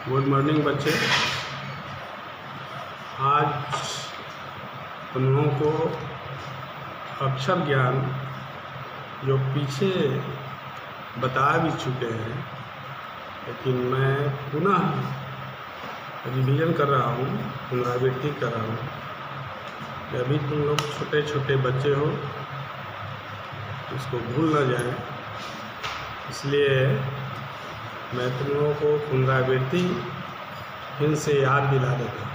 Good morning बच्चे। आज तुम लोगों को अक्षर ज्ञान जो पीछे बता भी चुके हैं, लेकिन मैं पुनः रिवीजन कर रहा हूँ, पुनरावृत्ति कर रहा हूँ कि अभी तुम लोग छोटे छोटे बच्चे हो, इसको भूल न जाए। इसलिए मैं तुम लोगों को पुनरावृत्ति फिर से याद दिला देता हूँ।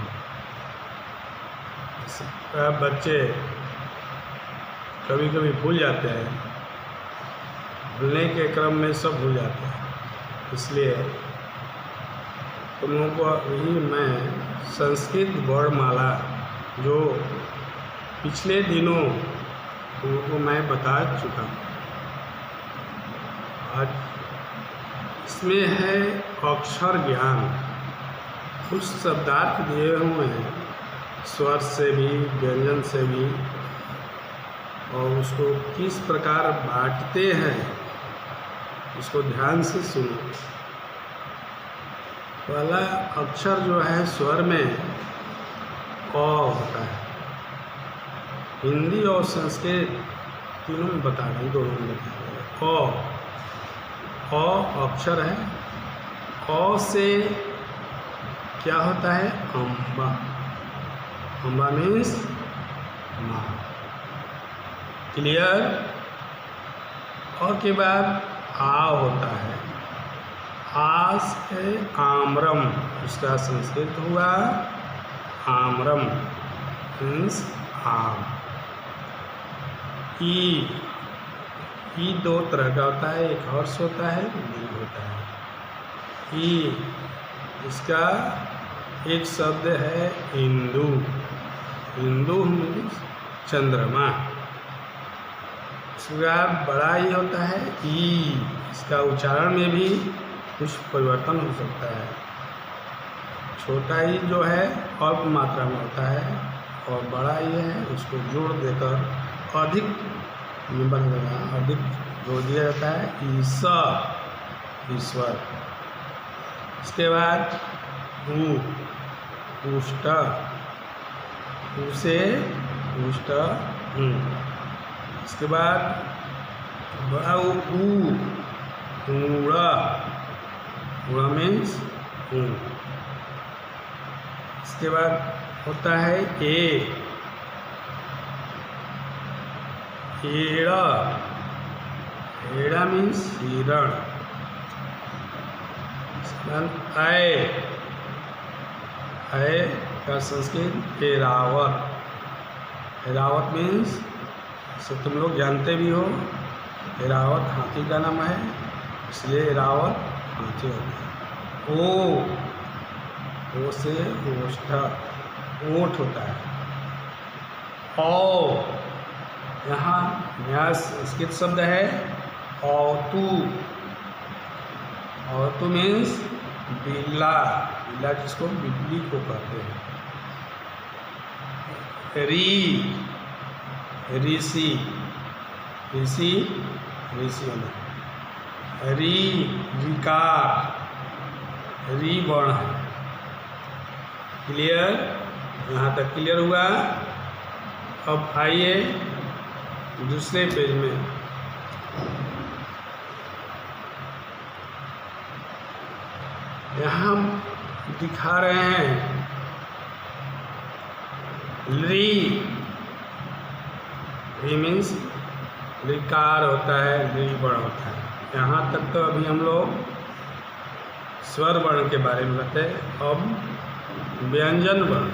बच्चे कभी कभी भूल जाते हैं, भूलने के क्रम में सब भूल जाते हैं। इसलिए तुम लोगों को अभी मैं संस्कृत वर्णमाला जो पिछले दिनों तुम लोगों को मैं बता चुका हूँ, आज इसमें है अक्षर ज्ञान। कुछ शब्दार्थ दिए हुए हैं, स्वर से भी, व्यंजन से भी, और उसको किस प्रकार बांटते हैं इसको ध्यान से सुनो। पहला अक्षर जो है स्वर में अ होता है। हिंदी और संस्कृत तीनों में बता रहे हैं, दोनों में बता रहे हैं। अ अक्षर है। अ से क्या होता है? अम्बा। अम्बा मीन्स माँ। क्लियर? और के बाद आ होता है। आ से आम्रम, उसका संस्कृत हुआ आम्रम मीन्स आम। ई दो तरह का होता है, एक हर्ष होता है, दीर्घ होता है। ई इसका एक शब्द है इंदु। इंदु मीन्स चंद्रमा। इसका बड़ा ई होता है ई। इसका उच्चारण में भी कुछ परिवर्तन हो सकता है। छोटा ई जो है अल्प मात्रा में होता है, और बड़ा ई है उसको जोड़ देकर अधिक बन गया, अधिक जोड़ दिया जाता है। ईश्वर। इसके बाद उष्ट, उसे उष्ट। इसके बाद ऊड़ा, ऊड़ा मीन्स ऊँ। इसके बाद होता है एड़ा, एड़ा मीन्स हिरण। ऐ का संस्कृत ऐरावत। ऐरावत मीन्स से तुम लोग जानते भी हो, ऐरावत हाथी का नाम है, इसलिए ऐरावत हाथी होता है। ओ से ओष्ठा, ओठ होता है। औ यहाँ नया संस्कृत शब्द है औतु। औतु मीन्स बिल्ला, बिल्ला जिसको बिल्ली को कहते हैं। ऋषि, ऋषि होना। ऋकार, री वर्ण है। क्लियर? यहाँ तक क्लियर हुआ। अब आइए दूसरे पेज में। यहाँ हम दिखा रहे हैं री मीन्स ऋकार होता है, री वर्ण होता है। यहाँ तक तो अभी हम लोग स्वर वर्ण के बारे में बताए। अब व्यंजन वर्ण,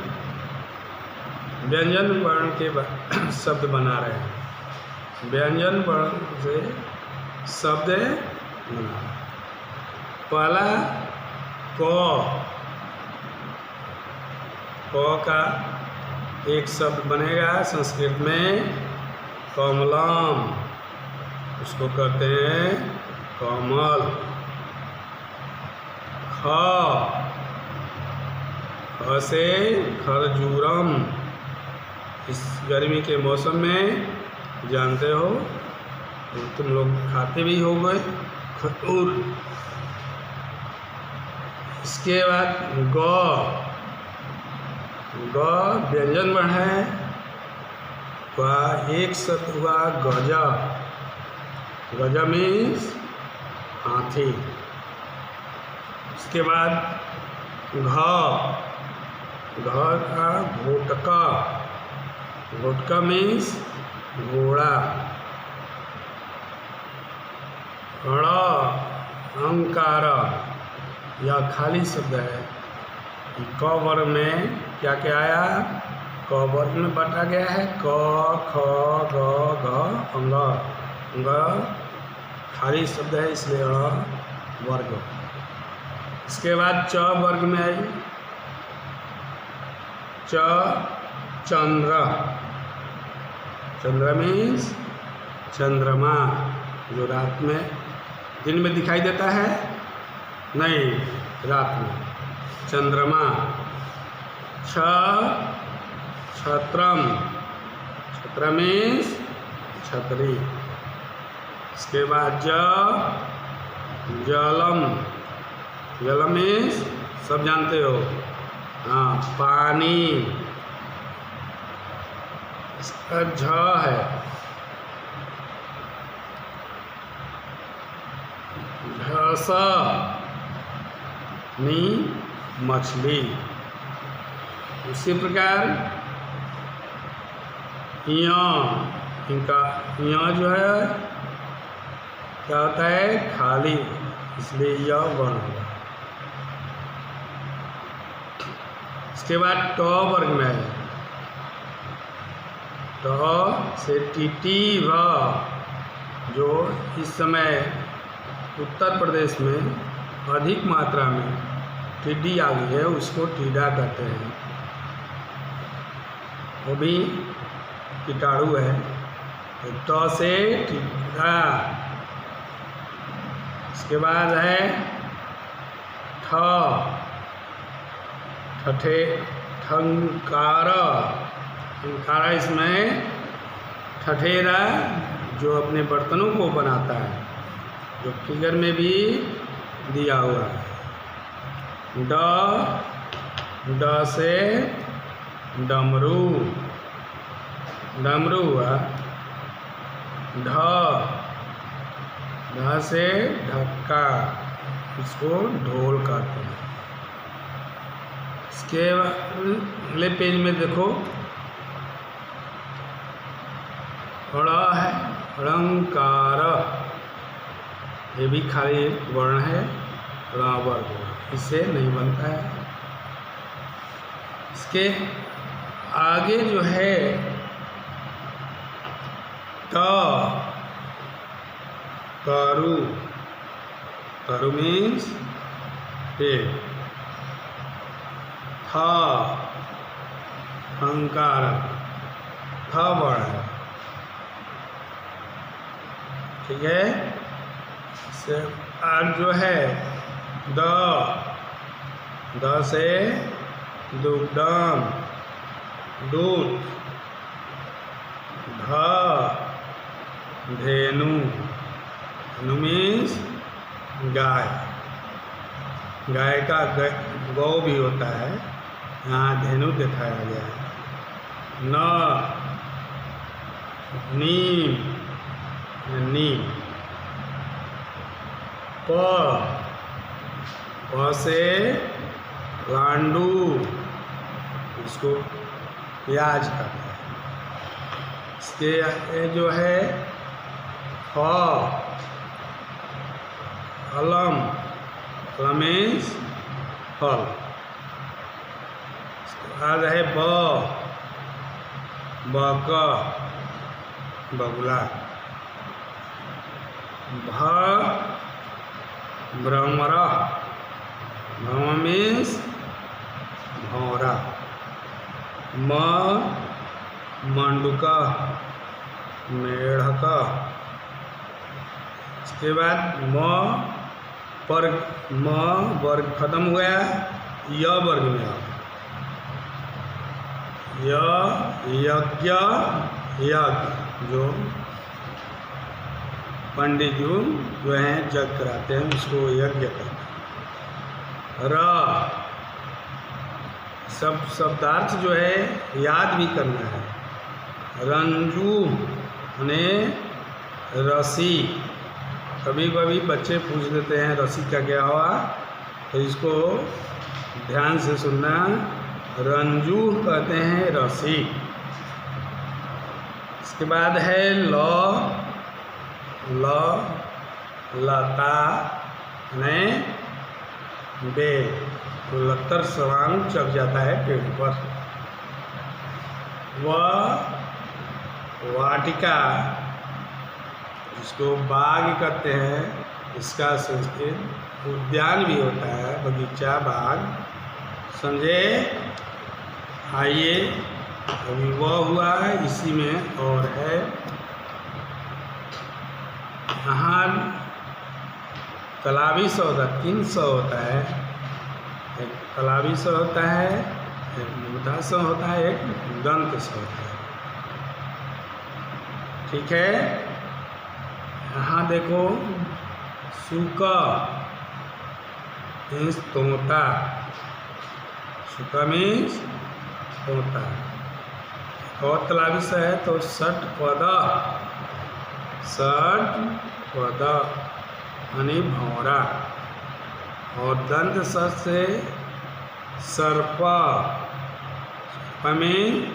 व्यंजन वर्ण के शब्द बना रहे हैं। व्यंजन वर्ण से शब्द बना। पहला क का एक शब्द बनेगा संस्कृत में कमलम, उसको कहते हैं कमल। ख से खरजूरम, इस गर्मी के मौसम में जानते हो, तुम लोग खाते भी होंगे खजूर। इसके बाद ग, ग व्यंजन वर्ण है, वह एक शब्द हुआ गज, गज मीन्स हाथी। इसके बाद घ, घ का घोटका, घोटका मीन्स घोड़ा। ण अंकार, यह खाली शब्द है। क वर्ग में क्या क्या आया, क वर्ग में बांटा गया है क ख ग घ अंग, अंग खाली शब्द है इसलिए अण वर्ग। इसके बाद च वर्ग में आई च, चंद्र, चंद्र मीन्स चंद्रमा, जो रात में, दिन में दिखाई देता है नहीं, रात में, चंद्रमा। छ, छत्रम, छत्र मीन्स छतरी। इसके बाद ज, जलम, जलम मीन्स सब जानते हो, हाँ, पानी। इसका झ है झस, नी मछली। उसी प्रकार य, इनका य जो है क्या होता है, खाली, इसलिए यह वर्ण होगा। इसके बाद ट वर्ग में है ट से टिटिभ, जो इस समय उत्तर प्रदेश में अधिक मात्रा में टिड्डी आ गई है, उसको टीडा कहते हैं, वो भी कीटाणु है। ट से टिड्डा। इसके बाद है ठ, ठठे, ठंकार, ठंकारा इसमें ठठेरा जो अपने बर्तनों को बनाता है, जो फिगर में भी दिया हुआ है। ड, ड से डमरू, डमरू हुआ। ढ, ढ से ढक्का, इसको ढोल कहते हैं। इसके अगले पेज में देखो ड़ है, ळंकार, ये भी खाली वर्ण है, ण वर्ग, इससे नहीं बनता है। इसके आगे जो है त, तरु, तरु मीन्स पेड़। थ, थंकार, थ वर्ण है, ठीक है। से आग जो है द, द से दुग्धम, दूध। ध, धेनु, धेनु मीन्स गाय, गाय का गौ भी होता है, यहाँ धेनु दिखाया गया है। न, नीम, नीम। प, प से लांडू, इसको प्याज कहते हैं। इसके ये जो है फ, अलम, अलम मीन्स फल। आज है ब, बक, बगुला। भ, भ्रमर, भ्रमर मीन्स भौरा। म, मंडूक, मेढक। इसके बाद म पर, म वर्ग खत्म हो गया, य वर्ग में आ, यज्ञ, यज्ञ जो पंडित जो हैं जग कराते हैं, उसको यज्ञ कहते हैं। र। सब शब्दार्थ जो है याद भी करना है। रंजू ने रसी। कभी कभी बच्चे पूछ लेते हैं रसी का क्या हुआ, तो इसको ध्यान से सुनना। रंजू कहते हैं रसी। इसके बाद है ल। लता ने बेल। तो लतर सवांग चढ़ जाता है पेड़ पर। वाटिका, जिसको बाग कहते हैं, इसका संस्कृत उद्यान भी होता है, बगीचा, बाग, समझे। आइए, अभी वह हुआ है, इसी में और है। यहाँ तलावी स होता है, 3 स होता है। एक तलावी स होता है, एक मूर्धा स होता है, एक दंत स होता है। ठीक है। यहाँ देखो, सुका मीन्स तोता। सुका मीन्स तोता। और तलावी स है तो षटपद। षटपद यानी भौरा। और दंत स से सर्प। में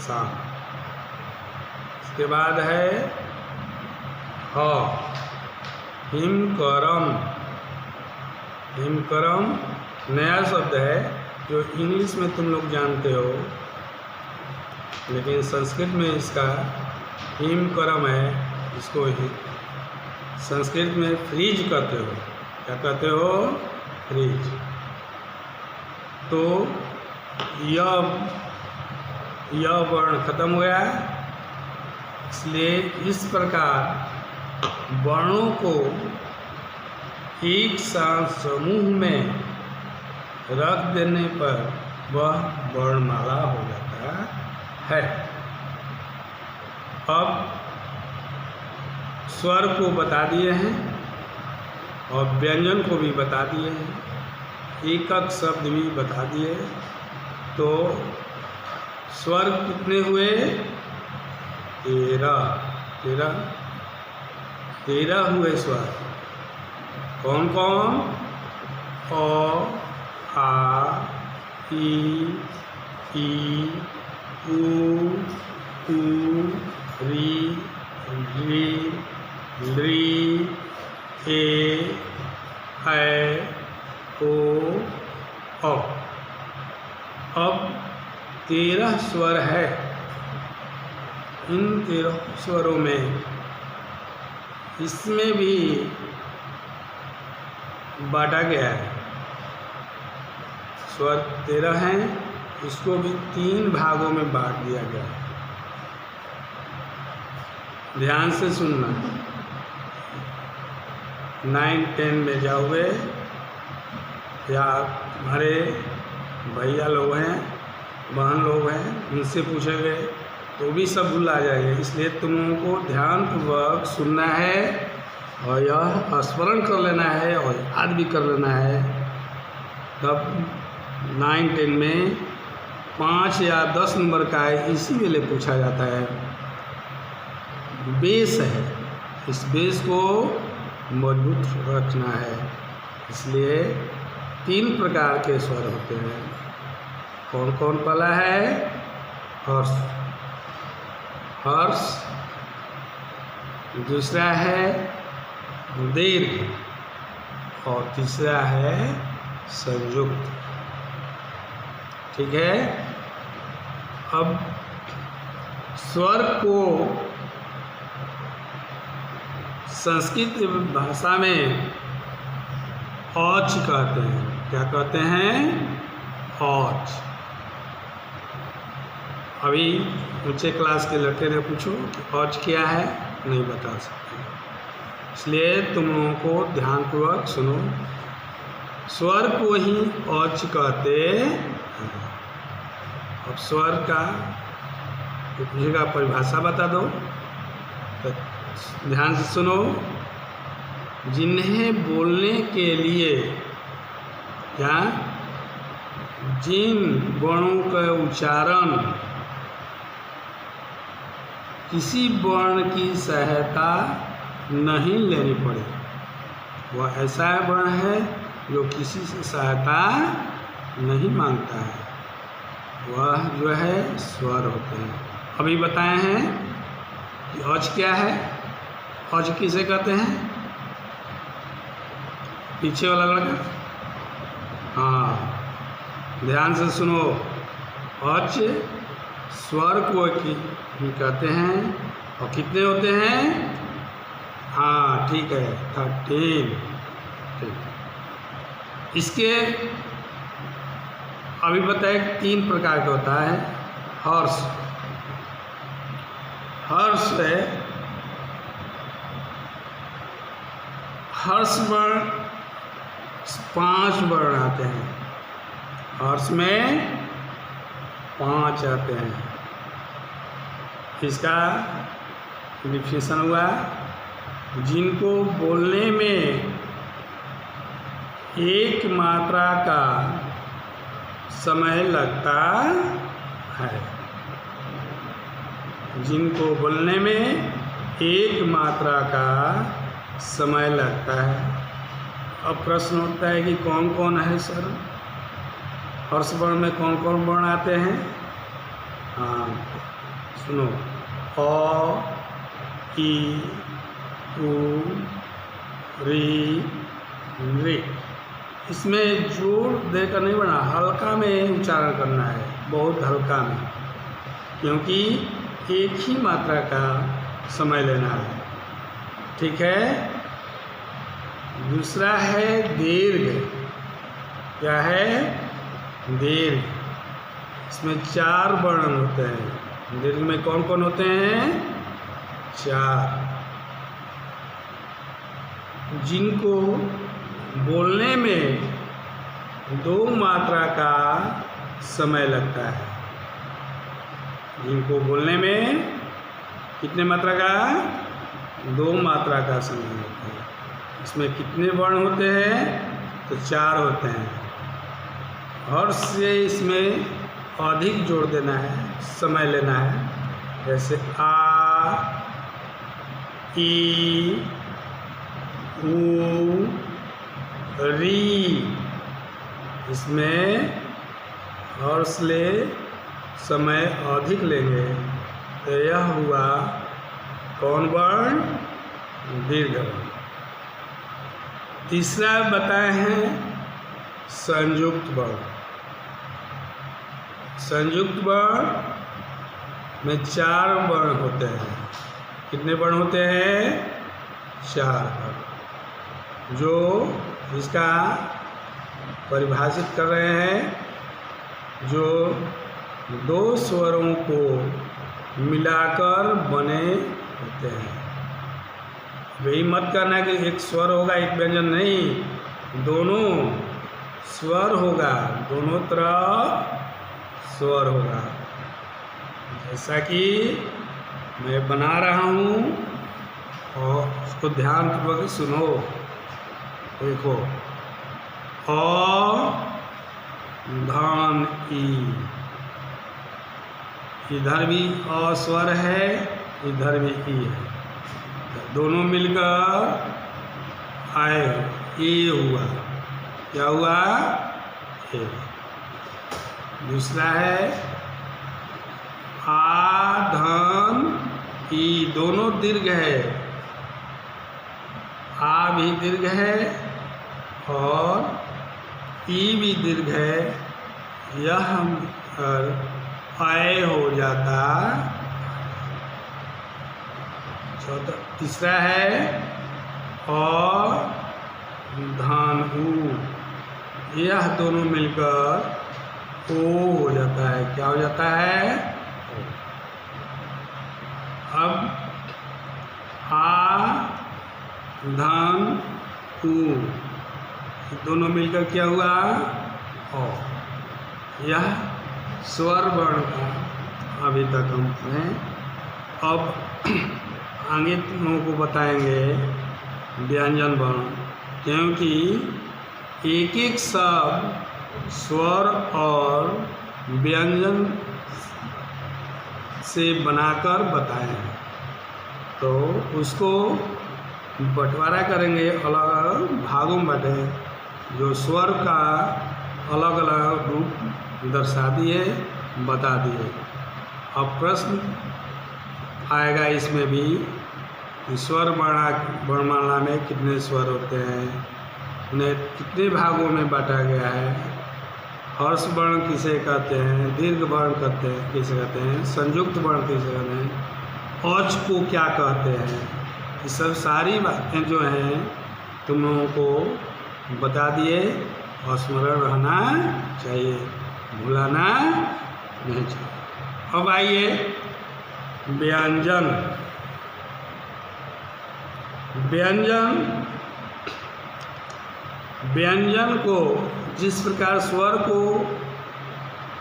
सांप। इसके बाद है ह। हिमकरम। हिमकरम नया शब्द है जो इंग्लिश में तुम लोग जानते हो, लेकिन संस्कृत में इसका हिमकरम है। इसको संस्कृत में फ्रीज कहते हो। क्या कहते हो? फ्रीज। तो यह वर्ण खत्म हो गया, इसलिए इस प्रकार वर्णों को एक साथ समूह में रख देने पर वह वर्णमाला हो जाता है। अब स्वर को बता दिए हैं और व्यंजन को भी बता दिए हैं, एकक शब्द भी बता दिए। तो स्वर कितने हुए? 13 हुए स्वर। कौन कौन? अ, आ, ई, उ, री, लृ, ए, ऐ, ओ, औ। अब 13 स्वर है। इन 13 स्वरों में इसमें भी बांटा गया है। स्वर 13 हैं, इसको भी 3 भागों में बांट दिया गया है। ध्यान से सुनना। 9, 10 में जाओगे या तुम्हारे भैया लोग हैं, बहन लोग हैं, उनसे पूछोगे तो भी सब भूल आ जाएंगे। इसलिए तुम लोगों को ध्यानपूर्वक सुनना है और यह स्मरण कर लेना है और याद भी कर लेना है। तब 9, 10 में 5 या 10 नंबर का है, इसी वेले पूछा जाता है। बेस है, इस बेस को मजबूत रखना है। इसलिए 3 प्रकार के स्वर होते हैं। कौन कौन? पहला है हर्ष। हर्ष। दूसरा है दीर्घ और तीसरा है संयुक्त। ठीक है। अब स्वर को संस्कृत भाषा में औच कहते हैं। क्या कहते हैं? औच। अभी ऊंचे क्लास के लड़के ने पूछो कि औच क्या है, नहीं बता सकते। इसलिए तुम लोगों को ध्यानपूर्वक सुनो। स्वर को ही औच कहते हैं। अब स्वर का पूछेगा परिभाषा बता दो, तो ध्यान से सुनो। जिन्हें बोलने के लिए क्या? जिन वर्णों का उच्चारण किसी वर्ण की सहायता नहीं लेनी पड़े, वह ऐसा वर्ण है जो किसी से सहायता नहीं मांगता है, वह जो है स्वर होते हैं। अभी बताए हैं कि अज क्या है, अज किसे कहते हैं? पीछे वाला लड़का, हाँ ध्यान से सुनो, अच स्वर को कहते हैं और कितने होते हैं? हाँ ठीक है 13। ठीक, इसके अभी बताए 3 प्रकार का होता है। हर्ष, हर्ष है, हर्ष वर्ण 5 वर्ण आते हैं, हर्ष में 5 आते हैं। इसका डिफिनेशन हुआ, जिनको बोलने में एक मात्रा का समय लगता है, जिनको बोलने में एक मात्रा का समय लगता है। अब प्रश्न उठता है कि कौन कौन है सर, हर्ष वर्ण में कौन कौन वर्ण आते हैं? हाँ सुनो, अ, ई, उ, री, रे। इसमें जोर देकर नहीं बना, हल्का में उच्चारण करना है, बहुत हल्का में, क्योंकि एक ही मात्रा का समय लेना है। ठीक है। दूसरा है दीर्घ, क्या है? दीर्घ, इसमें 4 वर्ण होते हैं। दीर्घ में कौन कौन होते हैं? 4, जिनको बोलने में 2 मात्रा का समय लगता है, जिनको बोलने में कितने मात्रा का? 2 मात्रा का समय लगता है। इसमें कितने वर्ण होते हैं? तो 4 होते हैं। हर्ष से इसमें अधिक जोड़ देना है, समय लेना है, जैसे आ, ई, उ, री। इसमें हर्ष ले समय अधिक लेंगे, तो यह हुआ कौन वर्ण? दीर्घ वर्ण। तीसरा बताए हैं संयुक्त वर्ण। संयुक्त वर्ण में 4 वर्ण होते हैं। कितने वर्ण होते हैं? 4 वर्ण, जो इसका परिभाषित कर रहे हैं, जो 2 स्वरों को मिलाकर बने होते हैं। यही मत करना कि एक स्वर होगा एक व्यंजन, नहीं, दोनों स्वर होगा, दोनों तरफ स्वर होगा। जैसा कि मैं बना रहा हूँ और उसको ध्यानपूर्वक सुनो। देखो, अ, धन, ई, इधर भी अ स्वर है, इधर भी ई है, दोनों मिलकर आए, ए हुआ। क्या हुआ? ए। दूसरा है आ, धन, ई, दोनों दीर्घ है, आ भी दीर्घ है और ई भी दीर्घ है, यह आय हो जाता। चौथा, तीसरा है अ, धन, उ, यह दोनों मिलकर ओ हो जाता है। क्या हो जाता है? अब आ, धन, उ, दोनों मिलकर क्या हुआ? ओ। यह स्वर वर्ण का अभी तक हम पढ़ें। अब आगे तुम लोगों को बताएंगे व्यंजन वर्ण, क्योंकि एक एक शब्द स्वर और व्यंजन से बनाकर बताएं। तो उसको बंटवारा करेंगे, अलग अलग भागों में बांटें। जो स्वर का अलग अलग रूप दर्शा दिए, बता दिए। अब प्रश्न आएगा इसमें भी कि स्वर वर्णमाला में कितने स्वर होते हैं, उन्हें कितने भागों में बांटा गया है, हर्ष वर्ण किसे कहते हैं, दीर्घ वर्ण कहते हैं किसे कहते हैं, संयुक्त वर्ण किसे कहते हैं, औच को क्या कहते हैं। ये सब सारी बातें जो हैं तुम लोगों को बता दिए और स्मरण रहना चाहिए, भुलाना नहीं चाहिए। अब आइए व्यंजन। व्यंजन को जिस प्रकार स्वर को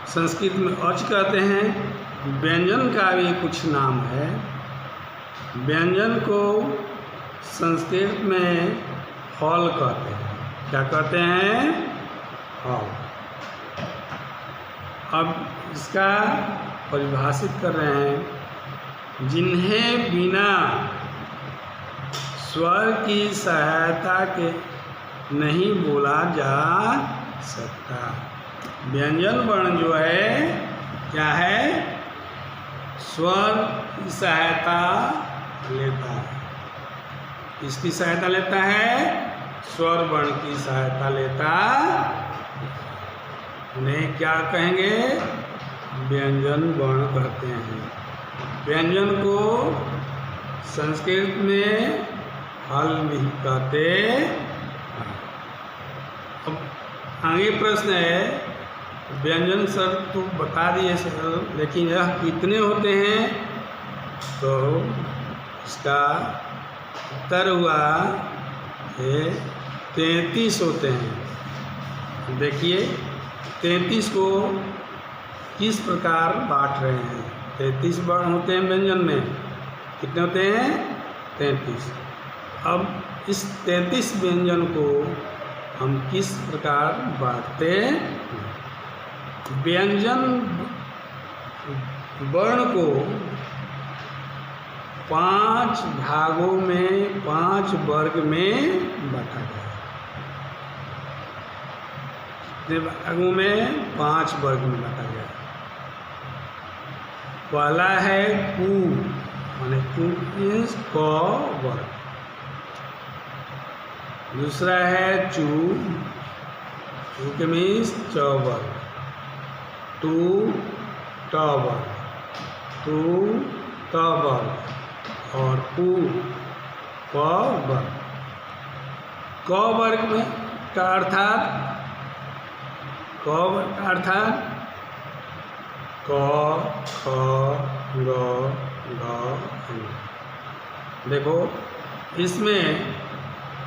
संस्कृत में औच कहते हैं, व्यंजन का भी कुछ नाम है। व्यंजन को संस्कृत में हॉल कहते हैं। क्या कहते हैं? हॉल। अब इसका परिभाषित कर रहे हैं, जिन्हें बिना स्वर की सहायता के नहीं बोला जा सकता। व्यंजन वर्ण जो है क्या है? स्वर की सहायता लेता है। इसकी सहायता लेता है, स्वर वर्ण की सहायता लेता। उन्हें क्या कहेंगे? व्यंजन वर्ण कहते हैं। व्यंजन को संस्कृत में हल भी कहते हैं। अब आगे प्रश्न है, व्यंजन सर तो बता दिए सर, लेकिन यह कितने होते हैं? तो इसका उत्तर हुआ 33 होते हैं। देखिए 33 को किस प्रकार बांट रहे हैं। 33 वर्ण होते हैं व्यंजन में। कितने होते हैं? 33। अब इस 33 व्यंजन को हम किस प्रकार बांटते हैं? व्यंजन वर्ण को 5 भागों में 5 वर्ग में बांटा गया है। कितने भागों में? 5 वर्ग में बांटा गया है। पहला है कु, माने कु मीन्स क वर्ग। दूसरा है चू, चू के मीन्स च वर्ग। टू ट वर्ग, टू त वर्ग और कु क वर्ग। क वर्ग में का अर्थात क वर्ग का अर्थात क ख ग घ ङ। देखो इसमें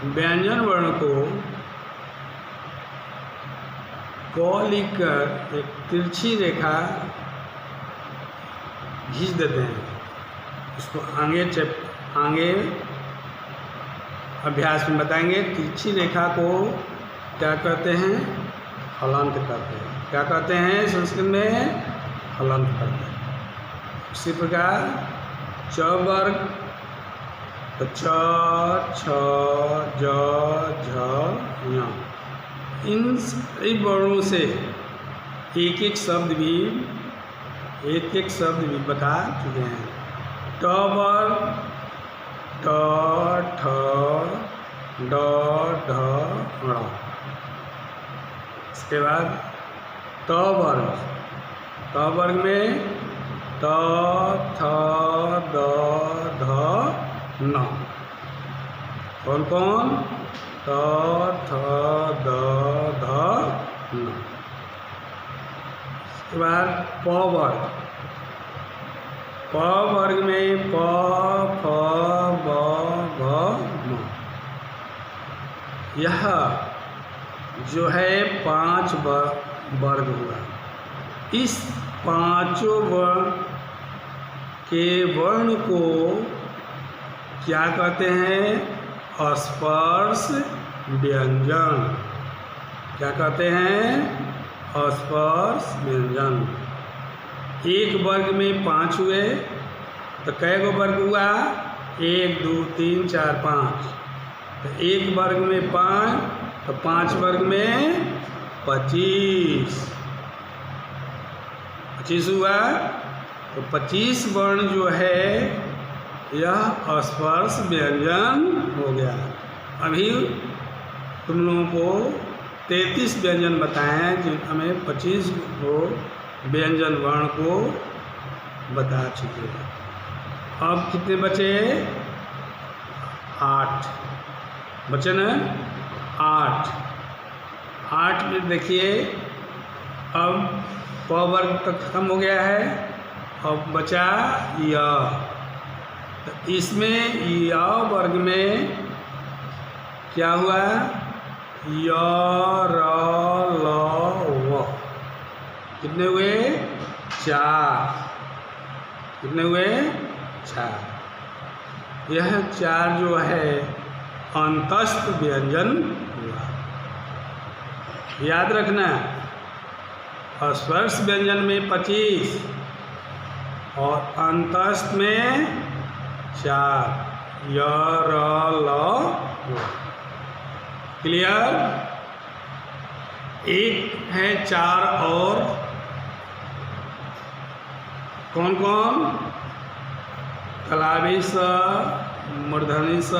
व्यंजन वर्ण को क लिखकर एक तिरछी रेखा खींच देते हैं। उसको आगे अभ्यास में बताएंगे। तिरछी रेखा को क्या कहते हैं? हलंत कहते हैं। क्या कहते हैं संस्कृत में? हलंत कहते हैं। उसी प्रकार च वर्ग तो च, छ, ज, झ, ञ। इन सभी वर्णों से एक एक शब्द भी बता चुके हैं। ट वर्ग ट, ठ, ड, ढ, ण। इसके बाद त वर्ग में त, थ, द, ध, न। कौन कौन? त, थ, द, ध, न। इसके बाद प वर्ग में प, फ, ब, भ, म। यह जो है 5 वर्ग हुआ। इस 5 वर्ण के वर्ण को क्या कहते हैं? स्पर्श व्यंजन। क्या कहते हैं? अस्पर्श व्यंजन। एक वर्ग में 5 हुए तो कै गो वर्ग हुआ? 1 2 3 4 5। तो एक वर्ग में 5 तो 5 वर्ग में 25 हुआ। तो 25 वर्ण जो है यह स्पर्श व्यंजन हो गया। अभी तुम लोगों को 33 व्यंजन बताए हैं जिन हमें 25 को व्यंजन वर्ण को बता चुके हैं। अब कितने बचे? 8 बचे न? 8 में देखिए अब प वर्ग तक खत्म हो गया है। अब बचा य। तो इसमें य वर्ग में क्या हुआ? य र ल व। कितने हुए? 4। कितने हुए? 4। यह 4 जो है अंतस्थ व्यंजन हुआ। याद रखना, स्पर्श व्यंजन में 25 और अंतस्थ में 4। य र ल व। क्लियर? एक है 4 और कौन कौन? कलावी स, मूर्धनी स,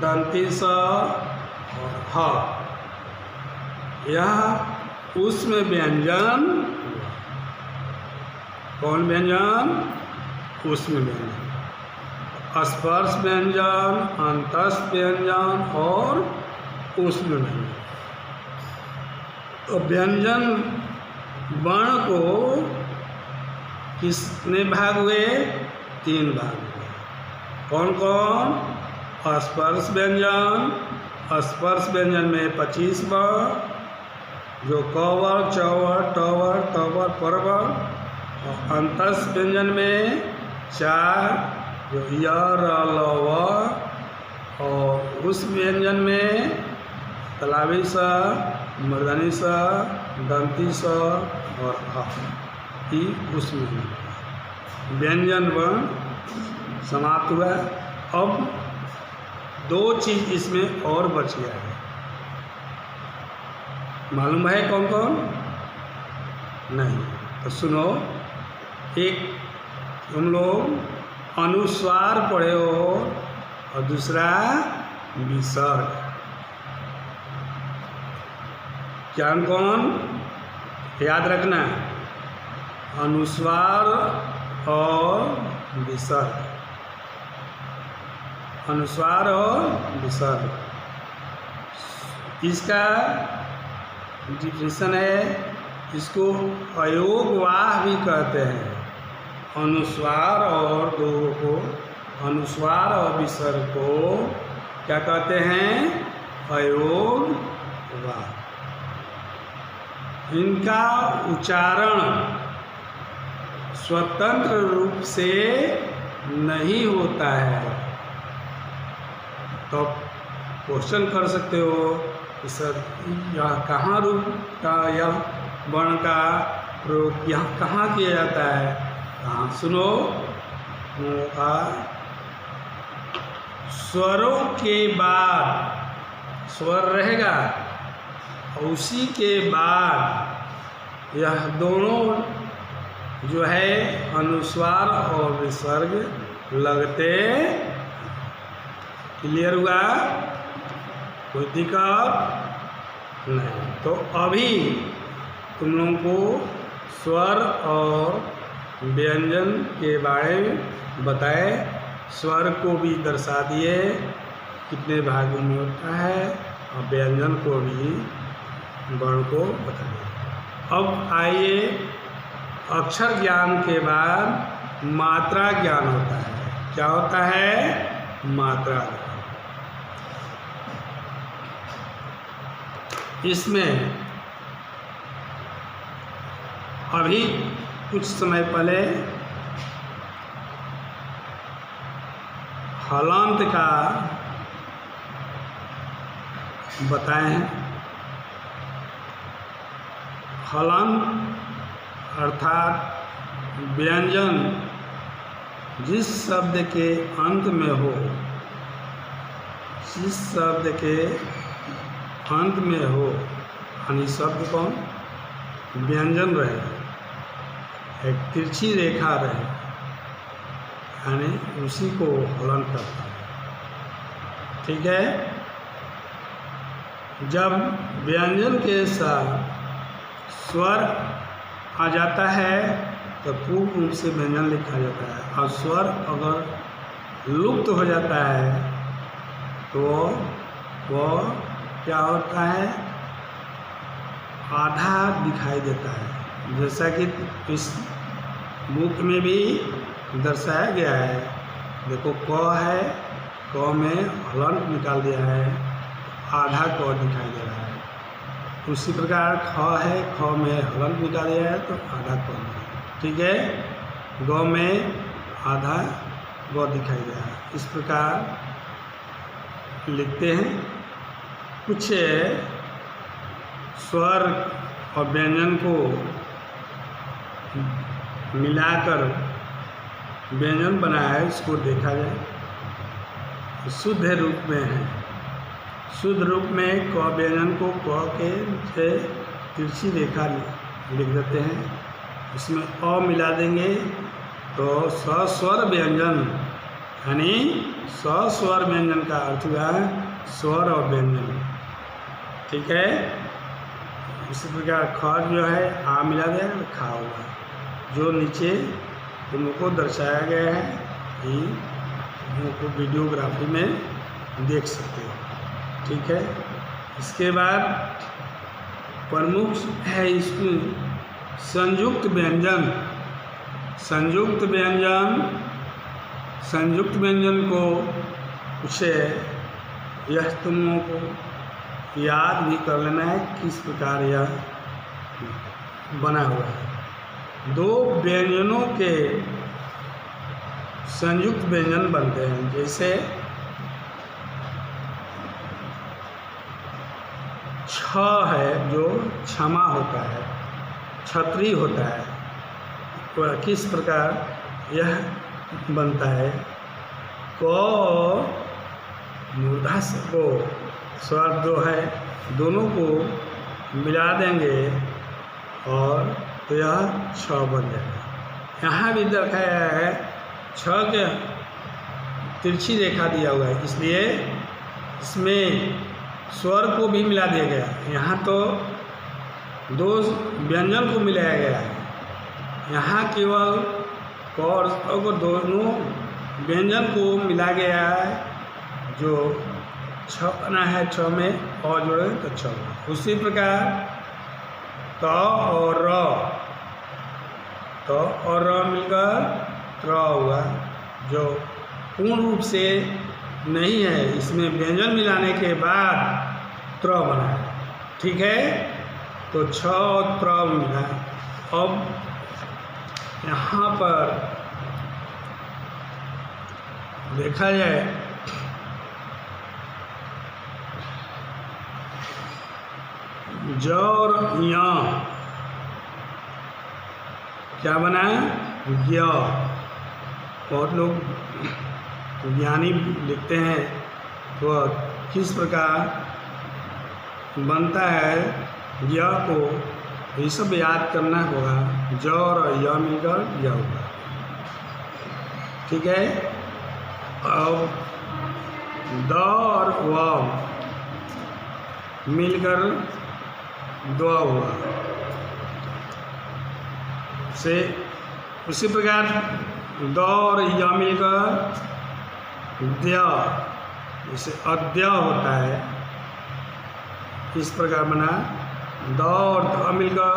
दंती स और ह। यह उसमें व्यंजन। कौन व्यंजन? उसमें व्यंजन। स्पर्श व्यंजन, अंतस्थ व्यंजन और उसमें व्यंजन। तो व्यंजन वर्ण को किसने भाग हुए? 3 भाग हुए। कौन कौन? स्पर्श व्यंजन। स्पर्श व्यंजन में 25 वर्ण जो क वर्ग, च वर्ग, ट वर्ग, त वर्ग, पर वर्ग। और अंतस्थ व्यंजन में 4 जो य र ल व। और उस व्यंजन में तलावी स, मूर्धनी स, दंती स और ह। ही उसमें व्यंजन वर्ण समाप्त हुआ। अब 2 चीज इसमें और बच गया है। मालूम है कौन कौन? नहीं तो सुनो। एक तुम लोग अनुस्वार पढ़े हो और दूसरा विसर्ग। क्या कौन? याद रखना, अनुस्वार और विसर्ग। अनुस्वार और विसर्ग, इसका डिफिनेशन है। इसको अयोगवाह भी कहते हैं। अनुस्वार और दो को, अनुस्वार और विसर्ग को क्या कहते हैं? अयोगवाह। इनका उच्चारण स्वतंत्र रूप से नहीं होता है। तो क्वेश्चन कर सकते हो कि सर यह कहाँ रूप का, यह वर्ण का प्रयोग यहाँ कहाँ किया जाता है? कहाँ? सुनो। स्वरों के बाद स्वर रहेगा और उसी के बाद यह दोनों जो है अनुस्वार और विसर्ग लगते। क्लियर हुआ? कोई दिक्कत नहीं। तो अभी तुम लोगों को स्वर और व्यंजन के बारे में बताए। स्वर को भी दर्शा दिए कितने भागों में होता है और व्यंजन को भी, वर्ण को बता दिए। अब आइए, अक्षर ज्ञान के बाद मात्रा ज्ञान होता है। क्या होता है? मात्रा। इसमें अभी कुछ समय पहले हलांत का बताए हैं। हलंत अर्थात व्यंजन जिस शब्द के अंत में हो, जिस शब्द के अंत में हो, यानी शब्द कौन व्यंजन रहे, एक तिरछी रेखा रहे, यानी उसी को हलन करता है। ठीक है। जब व्यंजन के साथ स्वर आ जाता है तो पूर्ण रूप से व्यंजन लिखा जाता है, और स्वर अगर लुप्त हो जाता है तो वह क्या होता है, आधा दिखाई देता है। जैसा कि इस बुक में भी दर्शाया गया है। देखो क है, क में हलंत निकाल दिया है, आधा क दिखाई दे रहा है। उसी प्रकार ख है, ख में हलंत निकाल दिया है तो आधा क दिखाई। ठीक है। ग में आधा ग दिखाई दे रहा है। इस प्रकार लिखते हैं। कुछ स्वर और व्यंजन को मिलाकर व्यंजन बना है, इसको देखा जाए। शुद्ध रूप में है, शुद्ध रूप में क व्यंजन को क के से तिरछी रेखा लिख देते हैं। इसमें अ मिला देंगे तो सस्वर व्यंजन, यानी सस्वर व्यंजन का अर्थ हुआ स्वर और व्यंजन। ठीक है। इसी प्रकार ख जो है आ मिला दिया तो खा होगा। जो नीचे तुमको दर्शाया गया है कि तुमको वीडियोग्राफी में देख सकते हो। ठीक है। इसके बाद प्रमुख है इसकी संयुक्त व्यंजन। संयुक्त व्यंजन, संयुक्त व्यंजन को उसे यह तुमको याद भी कर लेना है किस प्रकार यह बना हुआ है। दो व्यंजनों के संयुक्त व्यंजन बनते हैं। जैसे छ है जो क्षमा होता है, छतरी होता है, तो किस प्रकार यह बनता है। क मूर्धा को स्वर जो है दोनों को मिला देंगे और तो यह छ बन जाएगा। यहाँ भी दिखाया है छ के तिरछी रेखा दिया हुआ है, इसलिए इसमें स्वर को भी मिला दिया गया। यहाँ तो दो व्यंजन को मिलाया गया है, यहाँ केवल क और स को दोनों व्यंजन को मिला गया है। जो छ बना है, छ में और जोड़े तो छ। उसी प्रकार त और र, त और र मिलकर त्र हुआ, जो पूर्ण रूप से नहीं है, इसमें व्यंजन मिलाने के बाद त्र बना है। ठीक है। तो छ और त्र मिला। अब यहाँ पर देखा जाए ज और य क्या बना है, ज्ञ। बहुत लोग ज्ञानी लिखते हैं तो किस प्रकार बनता है य को, ये सब याद करना होगा। ज और य मिलकर य होगा। ठीक है। अब द और व मिलकर द हुआ। से उसी प्रकार द और य मिलकर द्य, जैसे अद्य होता है, इस प्रकार बना। द और ध मिलकर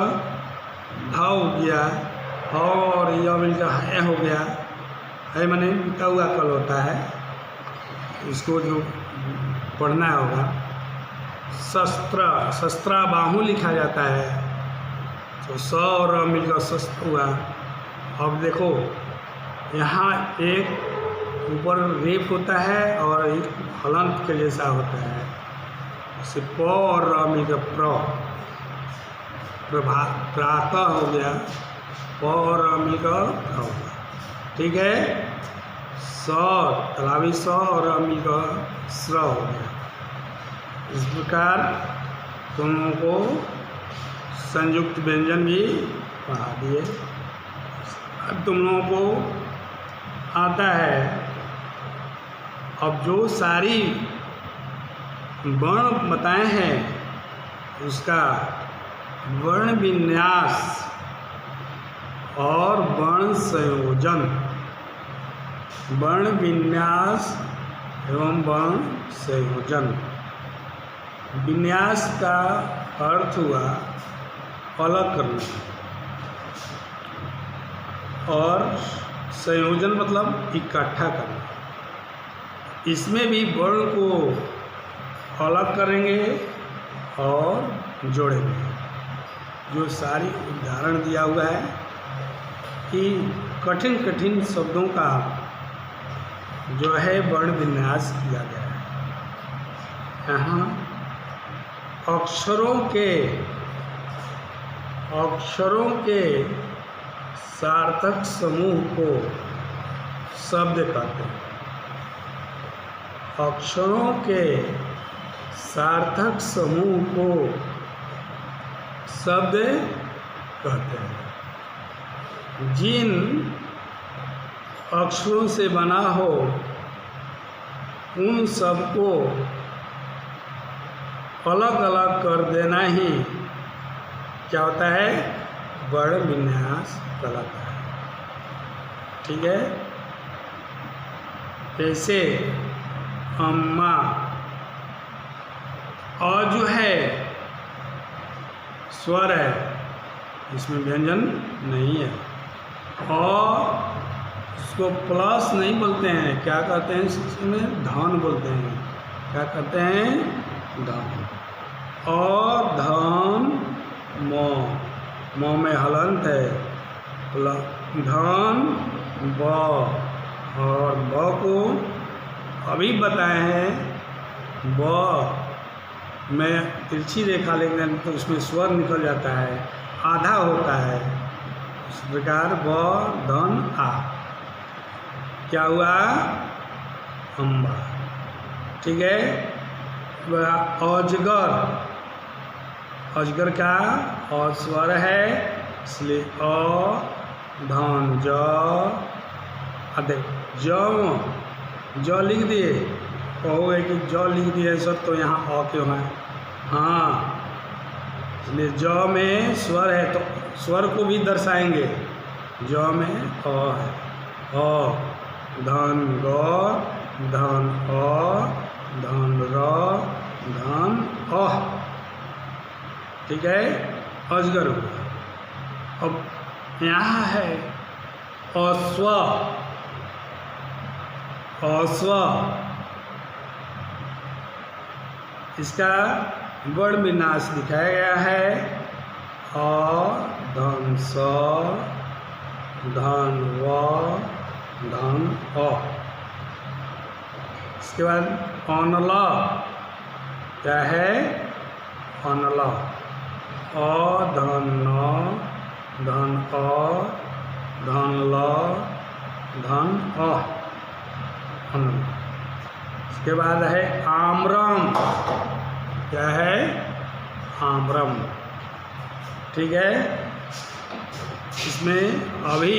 ध हो गया, ह और य मिलकर है हो गया। है माने बीता हुआ कल होता है, इसको जो पढ़ना होगा। शस्त्र, शस्त्रा बाहु लिखा जाता है, तो स और र मिलकर शस्त्र हुआ। अब देखो यहाँ एक ऊपर रेप होता है और एक हलंत के जैसा होता है। जैसे प और र मिलकर प्र, प्रातः हो गया, प और अमी का प्र होगा। ठीक है, स तलावी स और अमी का स्र हो गया। इस प्रकार तुम लोगों को संयुक्त व्यंजन भी पढ़ा दिए। अब तुम लोगों को आता है, अब जो सारी वर्ण बताए हैं उसका वर्ण विन्यास और वर्ण संयोजन, वर्ण विन्यास एवं वर्ण संयोजन। विन्यास का अर्थ हुआ अलग करना और संयोजन मतलब इकट्ठा करना। इसमें भी वर्ण को अलग करेंगे और जोड़ेंगे। जो सारी उदाहरण दिया हुआ है कि कठिन कठिन शब्दों का जो है वर्ण विन्यास किया गया है। यहाँ अक्षरों के सार्थक समूह को शब्द कहते हैं। अक्षरों के सार्थक समूह को शब्द कहते हैं। जिन अक्षरों से बना हो उन सबको अलग अलग कर देना ही क्या होता है, वर्ण विन्यास कहलाता है। ठीक है, जैसे अम्मा, और जो है स्वर है, इसमें व्यंजन नहीं है, और उसको प्लस नहीं बोलते हैं, क्या कहते हैं इसमें, धन बोलते हैं। क्या कहते हैं, धन। और धन म में हलंत है, धन ब, और ब को अभी बताए हैं, ब में तिरछी रेखा लेंगे तो उसमें स्वर निकल जाता है, आधा होता है। इस प्रकार ब धन आ, क्या हुआ, अम्बा। ठीक है, अजगर, अजगर का स्वर है, इसलिए अ धन ज, ज लिख दिए, कहोगे कि ज लिख दिए सर तो यहाँ अ क्यों है। हाँ, इसलिए ज में स्वर है तो स्वर को भी दर्शाएंगे। ज में अ है, अ धन ग, धन अ, धन र, धन अ। ठीक है, अजगर हुआ। अब यहाँ है अश्व, अश्व, इसका वर्ण विन्यास दिखाया गया है, अ धन स, धन व, धन अ। इसके बाद अनला, क्या है, अनला, अ धन न, धन अ, धन ल, धन अ, अनला। इसके बाद है आम्रम, क्या है, आम्रम। ठीक है, इसमें अभी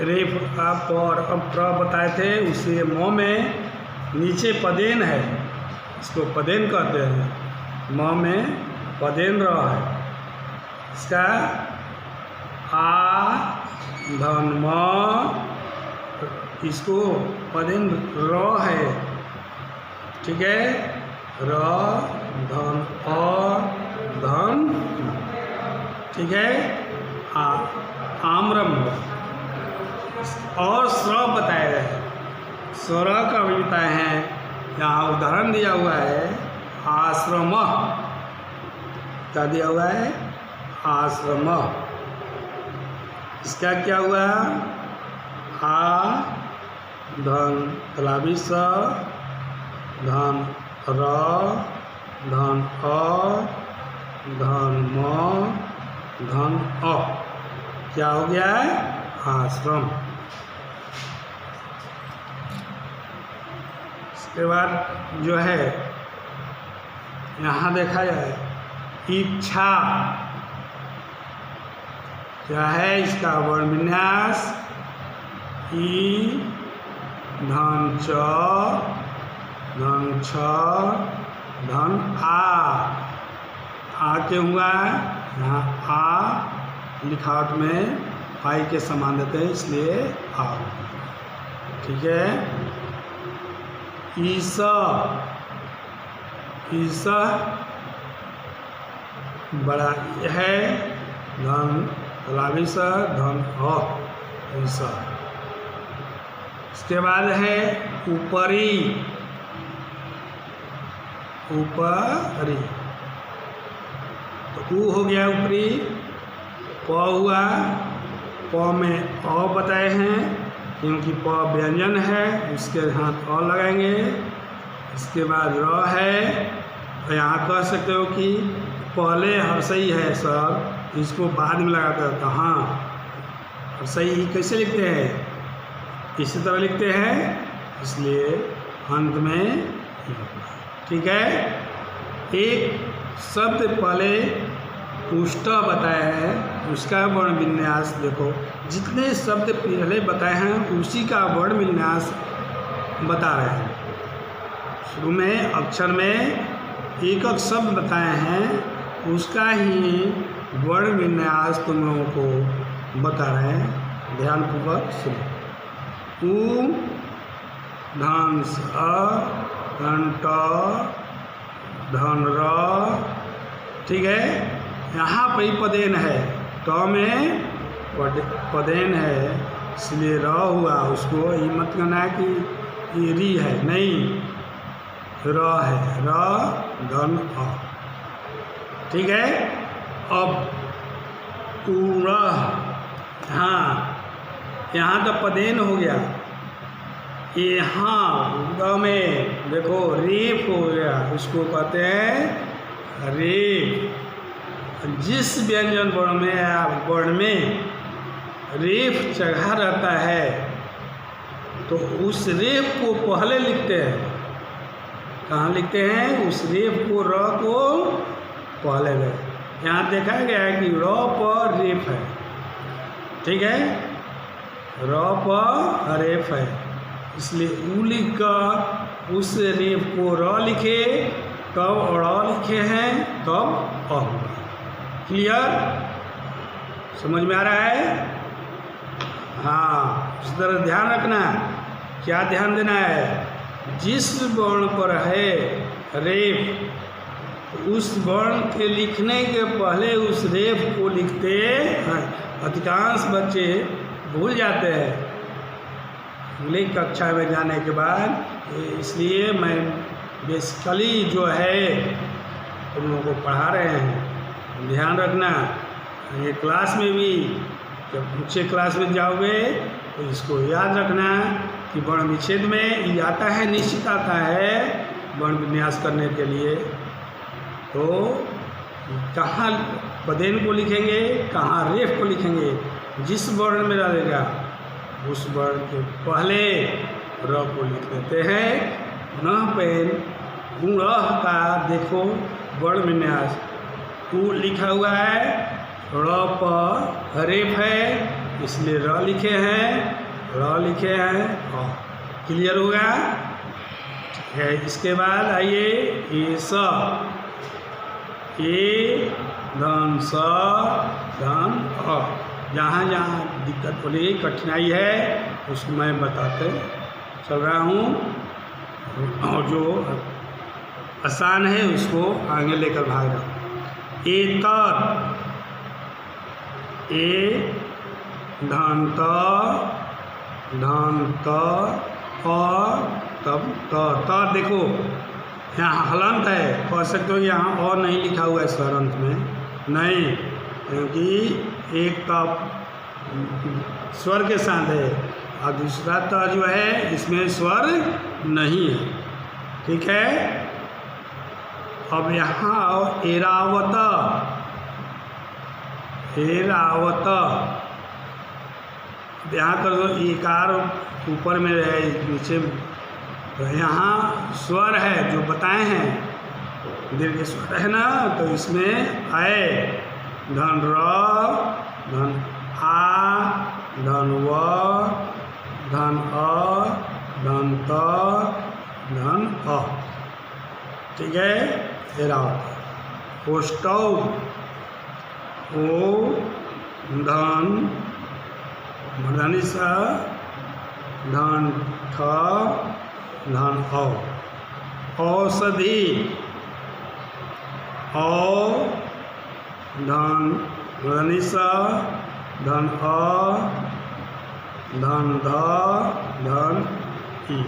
रेफ का पर प्र बताए थे, उसी म में नीचे पदेन है, इसको पदेन कहते हैं। म में पदेन र है, इसका आ धन म, इसको पदेन र है। ठीक है, र धन अ, धन। ठीक है, आम्रम। और स्र बताए गए, स्वर का भी बताए हैं। यहाँ उदाहरण दिया हुआ है, आश्रम, क्या दिया हुआ है, आश्रम। इसका क्या हुआ, आ धन तलावी स, धन र, धन अ, धन म धन अ, क्या हो गया है? आश्रम। इसके बाद जो है यहाँ देखा जाए इच्छा, क्या है इसका वर्ण विन्यास? ई धन च धन छ धन आ के हुआ है, यहाँ आ लिखावट में आई के समान देते हैं इसलिए आ, ठीक है। ईसा, ईसा बड़ा है, धन गुलाबी सा धन अ, ईसा। इसके बाद है ऊपरी, ऊपरी तो ऊ हो गया ऊपरी, प हुआ, प में अ बताए हैं क्योंकि प व्यंजन है, उसके हाथ अ लगाएंगे। इसके बाद र है, तो यहाँ कह सकते हो कि पहले हर्षई है सर, इसको बाद में लगाते हैं, तो हाँ हर्षई कैसे लिखते हैं? इसी तरह लिखते हैं, इसलिए अंत में, ठीक है। एक शब्द पहले पुष्ट बताया है, उसका वर्ण विन्यास देखो, जितने शब्द पहले बताए हैं उसी का वर्ण विन्यास बता रहे हैं। शुरू में अक्षर में एक एक शब्द बताए हैं, उसका ही वर्ण विन्यास तुम लोगों को बता रहे हैं, ध्यानपूर्वक सुनो। ऊ धन स धन ट धन र, ठीक है। यहाँ पर ही पदेन है, ट में पदेन है इसलिए र हुआ, उसको ये मत कहना है कि ये री है, नहीं र है, र धन अ, ठीक है। अब ऊरा, हाँ यहाँ तो पदेन हो गया, यहाँ ग में देखो रेप हो गया, इसको कहते हैं रेप। जिस व्यंजन वर्ण में या वर्ण में रेफ चढ़ा रहता है तो उस रेफ को पहले लिखते हैं, कहाँ लिखते हैं? उस रेफ को, र को पहले ले। यहाँ देखा गया है कि र पर रेफ है, ठीक है, र पर रेफ है, इसलिए ऊ लिख कर उस रेफ को र लिखे, तब र लिखे हैं, तब अ। क्लियर? समझ में आ रहा है? हाँ, इस तरह ध्यान रखना। क्या ध्यान देना है? जिस वर्ण पर है रेफ, उस वर्ण के लिखने के पहले उस रेफ को लिखते हैं। अधिकांश बच्चे भूल जाते हैं अगली कक्षा में जाने के बाद, इसलिए मैं बेसिकली जो है तुम लोगों को पढ़ा रहे हैं। ध्यान रखना, ये क्लास में भी जब ऊँचे क्लास में जाओगे तो इसको याद रखना कि वर्ण विच्छेद में ये आता है, निश्चित आता है वर्ण विन्यास करने के लिए। तो कहाँ पदेन को लिखेंगे, कहाँ रेफ को लिखेंगे, जिस वर्ण में रहेगा उस वर्ण के पहले र को लिख देते हैं। न पेन गुण का देखो वर्ण विन्यास, ऊ लिखा हुआ है, र पर रेफ है इसलिए र लिखे हैं, र लिखे हैं, क्लियर हो गया? ठीक है। इसके बाद आइए ये स, ए धन स धन अ। जहाँ जहाँ दिक्कत वाली कठिनाई है उसको मैं बताते चल रहा हूँ, और जो आसान है उसको आगे लेकर भाग रहा हूँ। एतर, ए धन त अ, तब त देखो यहाँ हलंत है, कह सकते हो यहाँ और नहीं लिखा हुआ है स्वर अंत में, नहीं, क्योंकि एक तप स्वर के साथ है और दूसरा त जो है इसमें स्वर नहीं है, ठीक है। अब यहाँ आओ एरावत, एरावत। यहाँ कर दो इकार ऊपर में रहे नीचे, तो यहाँ स्वर है जो बताए हैं, दीर्घ स्वर है ना, तो इसमें आए धन र, धन आ, धन व, धन अ, धन त, धन अ। ठीक है, एरावत। ओष्टौ, ओ धन मूर्धनि स, धन ठ, धन औ। औषधि, औ धन मूर्धनि स, धन अ, धन ध, धन ई।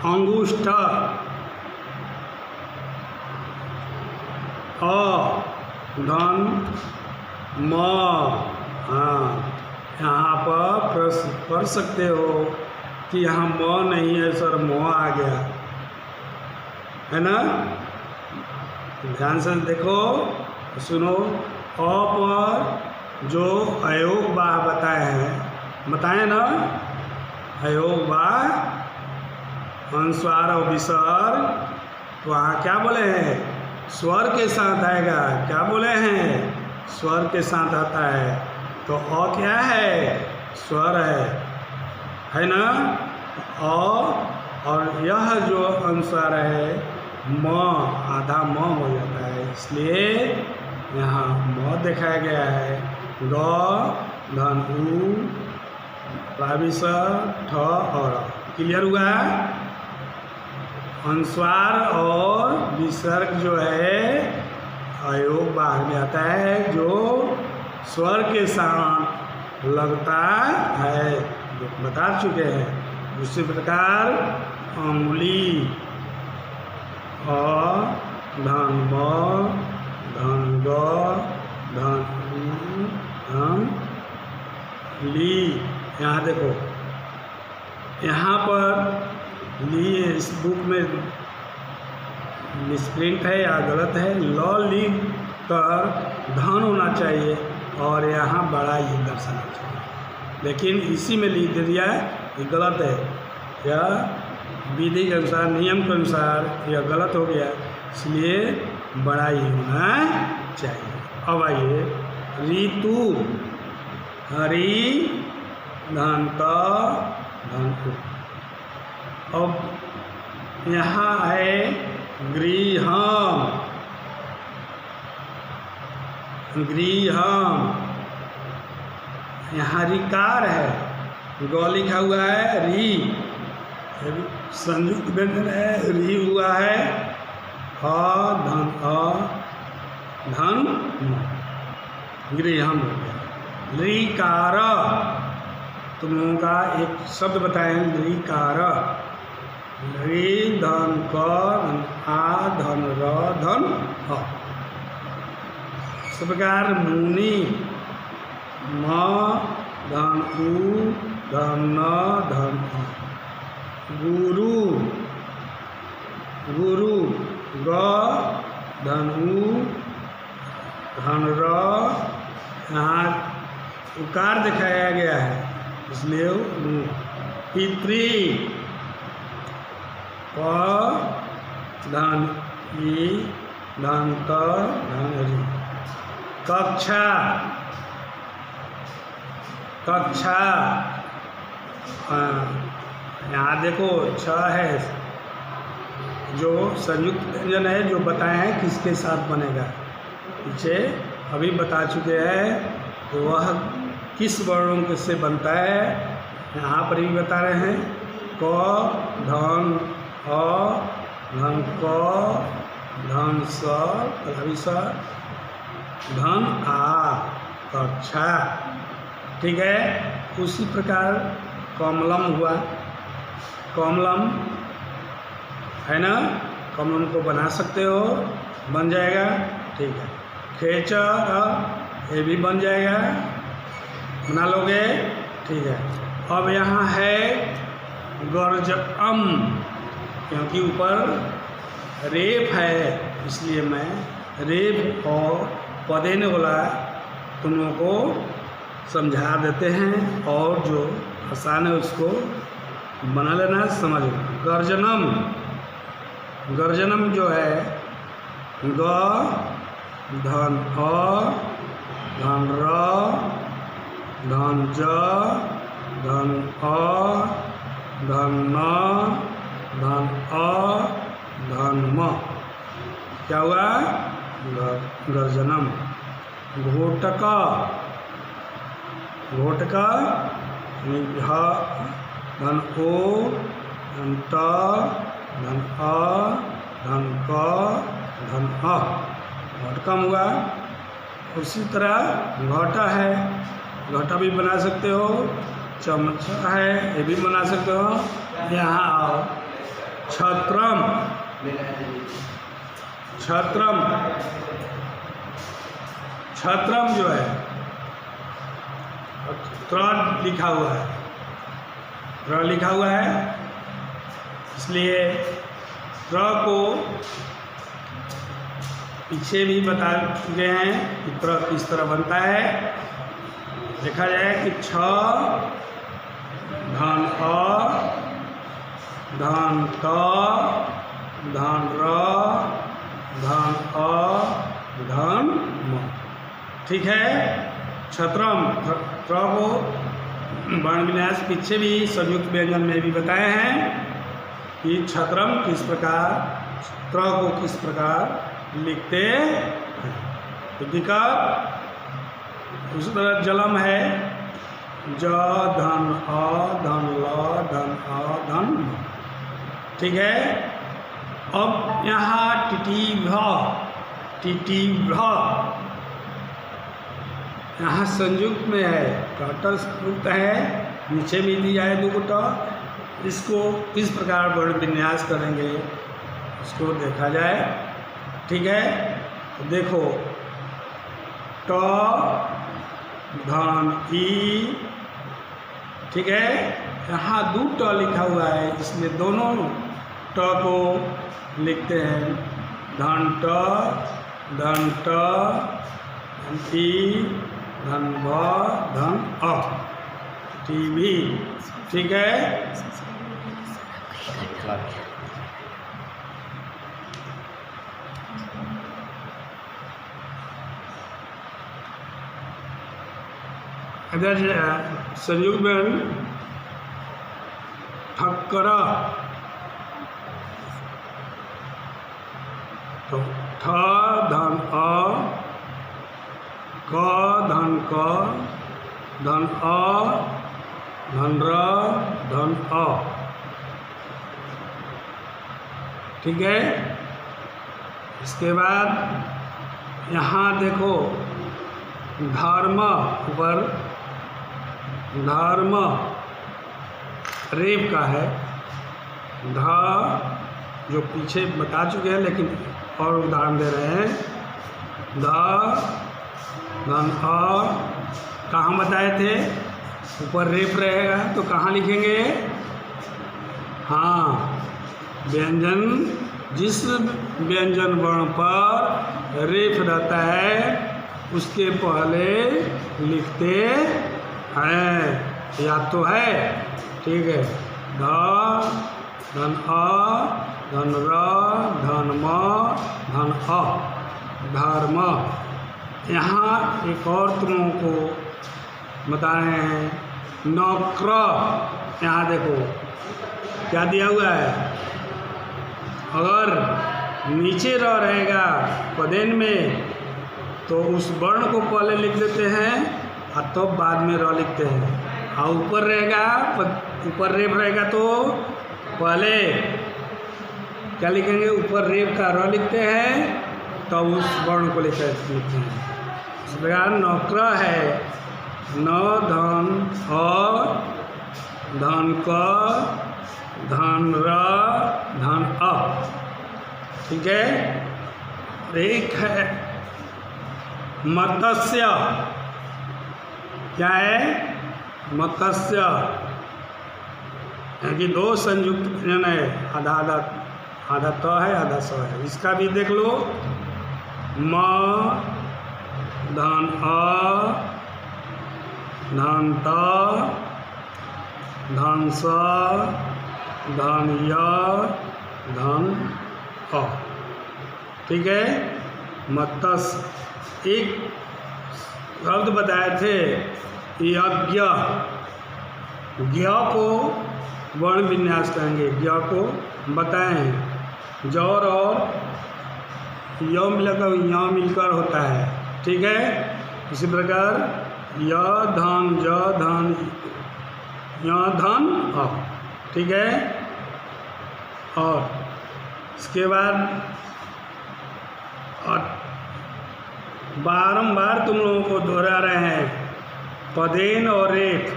अंगुष्ठ, अ धन म। हाँ, यहाँ पर प्रश्न पढ़ सकते हो कि यहाँ म नहीं है सर, म आ गया है ना। ध्यान से देखो, सुनो। अ पर जो अयोग बाह बताए हैं, बताए ना, अयोग बाह अनुस्वार और विसर्ग, तो वहाँ क्या बोले हैं, स्वर के साथ आएगा। क्या बोले हैं, स्वर के साथ आता है। तो अ क्या है, स्वर है ना। अ और यह जो अनुस्वार है म, आधा म हो जाता है, इसलिए यहाँ म दिखाया गया है। ग धन उ, राविस ठ और अ। क्लियर हुआ। अनुस्वार और विसर्ग जो है अयोग बाहर में आता है, जो स्वर के साथ लगता है, जो बता चुके हैं। उसी प्रकार अंगुली, अ धन म, धन ग, धन उ, धन ली। यहाँ देखो, यहाँ पर ली इस बुक में मिसप्रिंट है या गलत है। ल ली कर धन होना चाहिए और यहाँ बड़ा ही दर्शाना चाहिए, लेकिन इसी में लिख दिया है, ये गलत है। यह विधि के अनुसार, नियम के अनुसार यह गलत हो गया, इसलिए बड़ा ही होना चाहिए। अब आइए ऋतु, हरि धन त, धन उ। अब यहाँ है गृहम, गृहम। यहाँ ऋकार है, ग लिखा हुआ है, री संयुक्त व्यंजन है, री हुआ है, अ धन म, गृहम हो गया। ऋकार, तुम लोगों का एक शब्द बताएं, ऋकार। ऋ धन क, धन आ, धन र, धन अ। इस प्रकार मुनि, म धन उ, धन न, धन अ। गुरु, गुरु ग धन उ, धन र, यहाँ उकार दिखाया गया है, इसलिए उ। पितृ, प धन ई, धन त, धन रि। कक्षा, कक्षा, यहाँ देखो छ है, जो संयुक्त व्यंजन है, जो बताए हैं किसके साथ बनेगा, पीछे अभी बता चुके हैं, तो वह किस वर्णों से बनता है, यहाँ पर भी बता रहे हैं। क धन अ, धन क, धन स, स, धन आ, कक्षा। ठीक है। उसी प्रकार कमलम हुआ, कमलम है ना, कमलम को बना सकते हो, बन जाएगा। ठीक है। खेचर, ये भी बन जाएगा, बना लोगे। ठीक है। अब यहाँ है गर्जअम, क्योंकि ऊपर रेप है, इसलिए मैं रेफ और पदेने वाला तुम लोगों को समझा देते हैं, और जो आसान है उसको बना लेना, समझ लेना। गर्जनम, गर्जनम जो है ग धन अ धन र धन ज धन अ धन न धन अ धन म, क्या हुआ? गर्जनम। घोटक, घोटक धन ओ धन त धन अ धन क धन अ, घटकम हुआ। उसी तरह घटा है, घटा भी बना सकते हो। चमचा है, ये भी बना सकते हो। यहाँ आओ, छत्रम, छत्रम, छत्रम जो है त्र लिखा हुआ है, त्र लिखा हुआ है, इसलिए त्र को पीछे भी बता चुके हैं कि त्र किस तरह बनता है। देखा जाए कि छ धन अ धन त धन र धन अ धन म, ठीक है। छत्रम, त्र को वर्ण विन्यास पीछे भी संयुक्त व्यंजन में भी बताए हैं कि छत्रम किस प्रकार, त्र को किस प्रकार लिखते हैं। तो दिक्कत उसी तरह जलम है, ज धन अ धन ल धन अ धन म, ठीक है। अब यहाँ टिटिभ, टिटिभ यहाँ संयुक्त में है, टटर संयुक्त है, नीचे भी दिया है 2 गुटा। इसको किस प्रकार वर्ण विन्यास करेंगे उसको देखा जाए, ठीक है। तो देखो ट धन ई, ठीक है। यहाँ 2 ट लिखा हुआ है, इसलिए दोनों ट को लिखते हैं धन ट धन ट धन ई धन भ धन अ, टीवी, ठीक है। अगर संयुक्त में ठक्कर, तो ठ धन अ क धन क धन अ धन र धन अ, ठीक है। इसके बाद यहाँ देखो धर्म, ऊपर धर्म रेप का है, ध जो पीछे बता चुके हैं लेकिन और उदाहरण दे रहे हैं। ध धन अ कहाँ बताए थे, ऊपर रेप रहेगा तो कहाँ लिखेंगे? हाँ, व्यंजन, जिस व्यंजन वर्ण पर रेफ रहता है उसके पहले लिखते हैं, याद तो है, ठीक है। ध धन अ धन र धन म धन अ, धर्म। यहाँ एक और तुम लोगों को बता रहे हैं, नक्र। यहाँ देखो क्या दिया हुआ है, अगर नीचे र रहेगा पदेन में तो उस वर्ण को पहले लिख देते हैं और तो बाद में र लिखते हैं, और ऊपर रहेगा, ऊपर रेप रहेगा तो पहले क्या लिखेंगे, ऊपर रेप का र लिखते हैं तब तो उस वर्ण को लिखते हैं। इस प्रकार नक्र है, न धन अ धन क धन र धन अ, ठीक है। एक है मत्स्य, क्या है? मत्स्य, यानी 2 संयुक्त व्यंजन है, आधा आधा आधा त है आधा स है। इसका भी देख लो, म धन अ धन त धन स धन य धन अ। ठीक है। मत्स्य एक शब्द बताए थे यज्ञ, ज्ञ को वर्ण विन्यास कहेंगे, ज्ञ को बताएं। जौर और य मिलकर य मिलकर होता है। ठीक है। इसी प्रकार य धन ज धन य धन अ। ठीक है। और इसके बाद बारंबार तुम लोगों को दोहरा रहे हैं पदेन और रेफ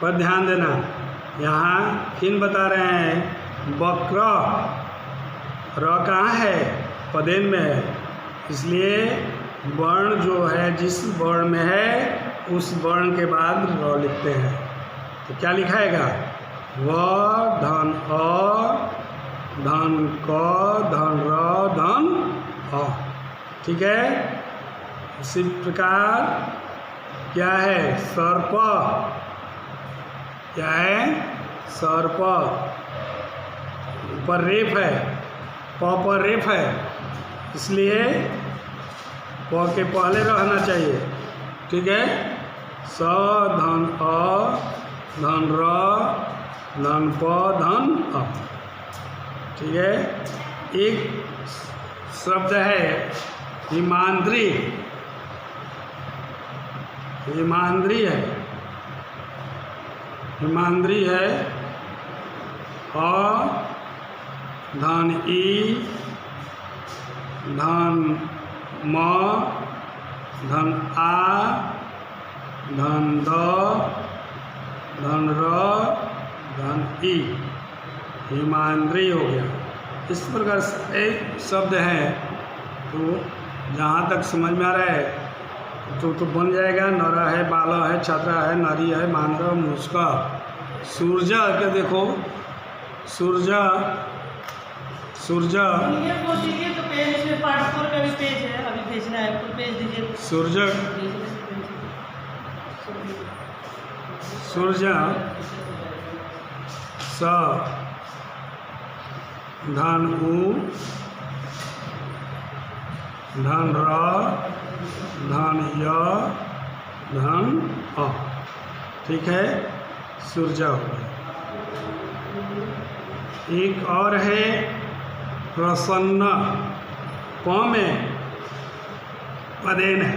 पर ध्यान देना। यहाँ फिर बता रहे हैं वक्र, र कहाँ है? पदेन में है। इसलिए वर्ण जो है जिस वर्ण में है उस वर्ण के बाद र लिखते हैं। तो क्या लिखाएगा? व धन अ धन क धन र धन अ। ठीक है। इसी प्रकार क्या है? सर्प, क्या है? सर्प, ऊपर रेफ है, प पर रेफ है, इसलिए प के पहले रहना चाहिए। ठीक है। स धन अ धन र धन प धन अ। ठीक है। एक शब्द है हिमांद्री, हिमांद्री है, हिमांद्री है। अ धन ई धन म धन आ धन द धन र धन ई, हिमांद्री हो गया। इस प्रकार से शब्द हैं। तो जहाँ तक समझ में आ रहा है तो बन जाएगा। नरा है, बाला है, छात्रा है, नारी है, मानव, मुस्का, सूरज के देखो, सूरज सूरज तो पेज में पार्ट 4 का भी पेज है, अभी भेजना है तो पेज दीजिए। सूरज सूरज स धन उ धन र धन य धन अ। ठीक है। सूरज हो गया। एक और है प्रसन्न, प में पदेन है।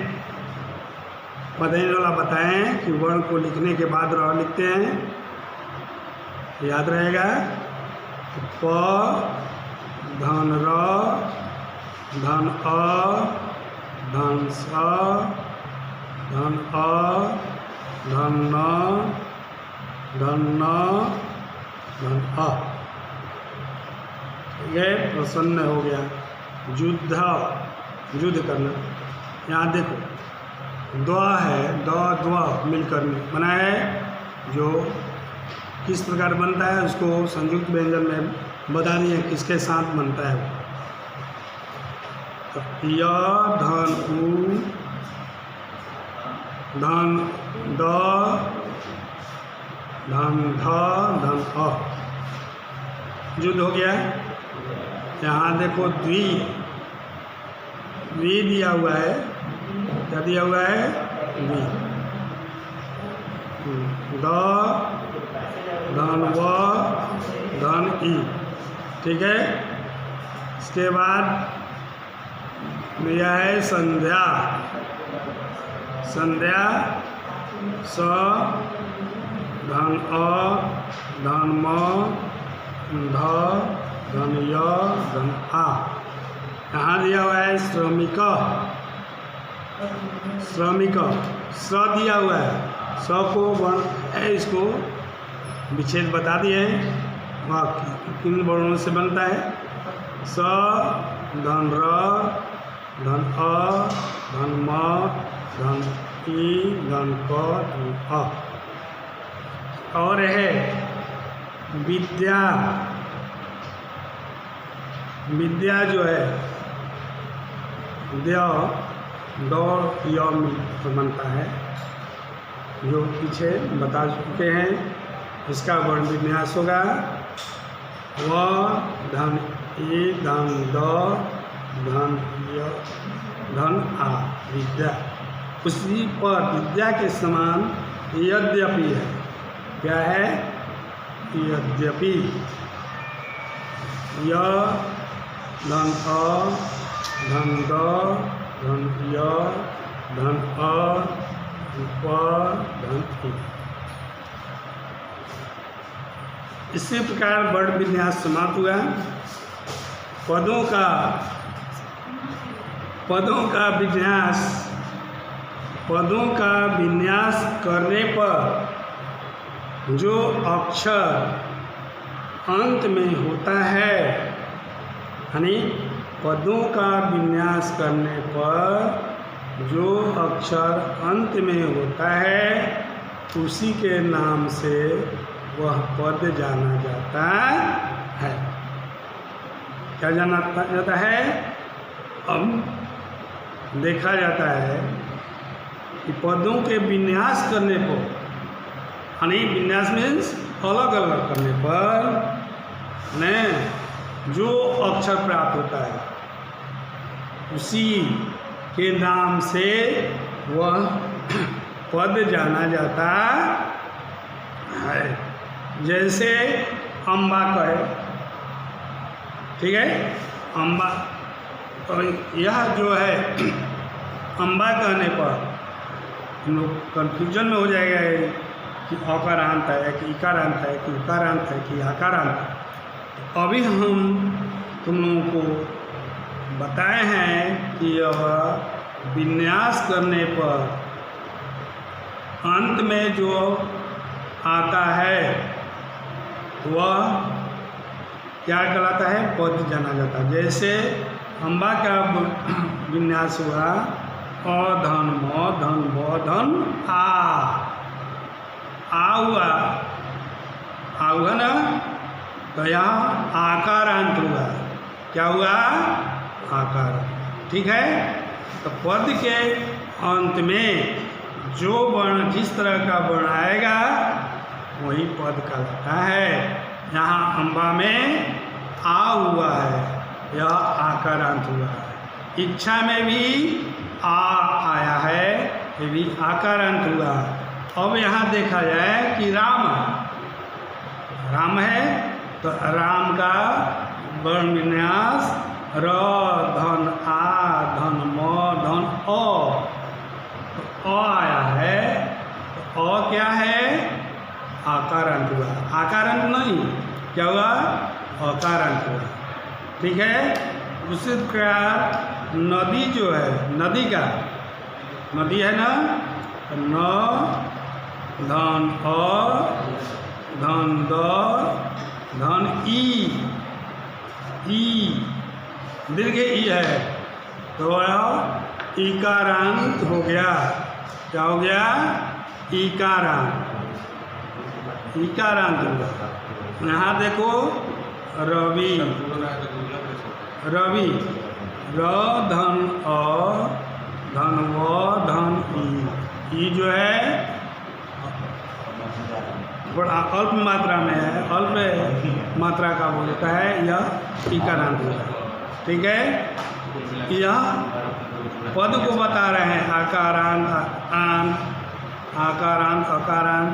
पदेन वाला बताएं कि वर्ण को लिखने के बाद र लिखते हैं, याद रहेगा। प धन र धन अ धन स धन अ धन न धन न धन अ। ये प्रसन्न हो गया। युद्ध, युद्ध करना। यहाँ देखो द्व है, द द्व मिलकर बना है। जो किस प्रकार बनता है उसको संयुक्त व्यंजन में बता दिए किसके साथ बनता है। तो य धन उ धन द धन ध धन अ, युद्ध हो गया। यहाँ देखो द्वि, द्वि दिया हुआ है। क्या दिया हुआ है? द्वि। द धन व धन ई। ठीक है। इसके बाद दिया है संध्या, संध्या स धन अ धन म ध धन य धन आ। यहाँ दिया हुआ है श्रमिक, श्रमिक स दिया हुआ है। स को वर्ण है, इसको विच्छेद बता दिए हैं। वह किन वर्णों से बनता है? स धन र धन अ धन म धन ई धन क धन अ। और है विद्या, विद्या जो है द्य दौड़ य पर बनता है, जो पीछे बता चुके हैं। इसका वर्ण विन्यास होगा व धन ई धन द धन य धन आ विद्या। उसी पर विद्या के समान यद्यपि है। क्या है? यद्यपि। य धन अ धन द धन य धन अ प धन ई। इसी प्रकार वर्ण विन्यास समाप्त हुआ। पदों का विन्यास करने पर जो अक्षर अंत में होता है, यानी पदों का विन्यास करने पर जो अक्षर अंत में होता है उसी के नाम से वह पद जाना जाता है। क्या जाना जाता है? अब देखा जाता है कि पदों के विन्यास करने पर, यानी विन्यास मीन्स अलग अलग करने पर जो अक्षर प्राप्त होता है उसी के नाम से वह पद जाना जाता है। जैसे अम्बा कहे, ठीक है, अम्बा। और यह जो है अम्बा कहने पर हम लोग कन्फ्यूजन में हो जाएगा कि अकारांत है कि इकारांत है कि उकारांत है कि आकारांत है। अभी हम तुम लोगों को बताए हैं कि यह विन्यास करने पर अंत में जो आता है वह क्या कहलाता है? पद जाना जाता है। जैसे अम्बा का विन्यास हुआ अ धन म धन ब धन आ हुआ ना, तो यहाँ आकारांत हुआ। क्या हुआ? आकार। ठीक है। तो पद के अंत में जो वर्ण जिस तरह का वर्ण आएगा वही पद कहलाता है। यहाँ अम्बा में आ हुआ है, यह आकारांत हुआ है। इच्छा में भी आ आया है, ये भी आकारांत हुआ। अब यहाँ देखा जाए कि राम है, तो राम का वर्ण विन्यास र धन आ धन म धन अ। तो अ आया है, तो अ क्या है? आकारांत हुआ। आकारांत नहीं, क्या हुआ? अकारांत हुआ। ठीक है। उसी प्रकार नदी जो है, नदी का नदी है ना, न धन अ धन द धन ई दीर्घ ई है, तो इकारांत हो गया। क्या हो गया? इकारांत हुआ। यहाँ देखो रवि र धन अ धन व धन ई जो है बड़ा अल्प मात्रा में है, अल्प मात्रा का बोलता है, यह इकारांत होता है। ठीक है। यह पद को बता रहे हैं, आकारांत आन, आकारांत अकारांत,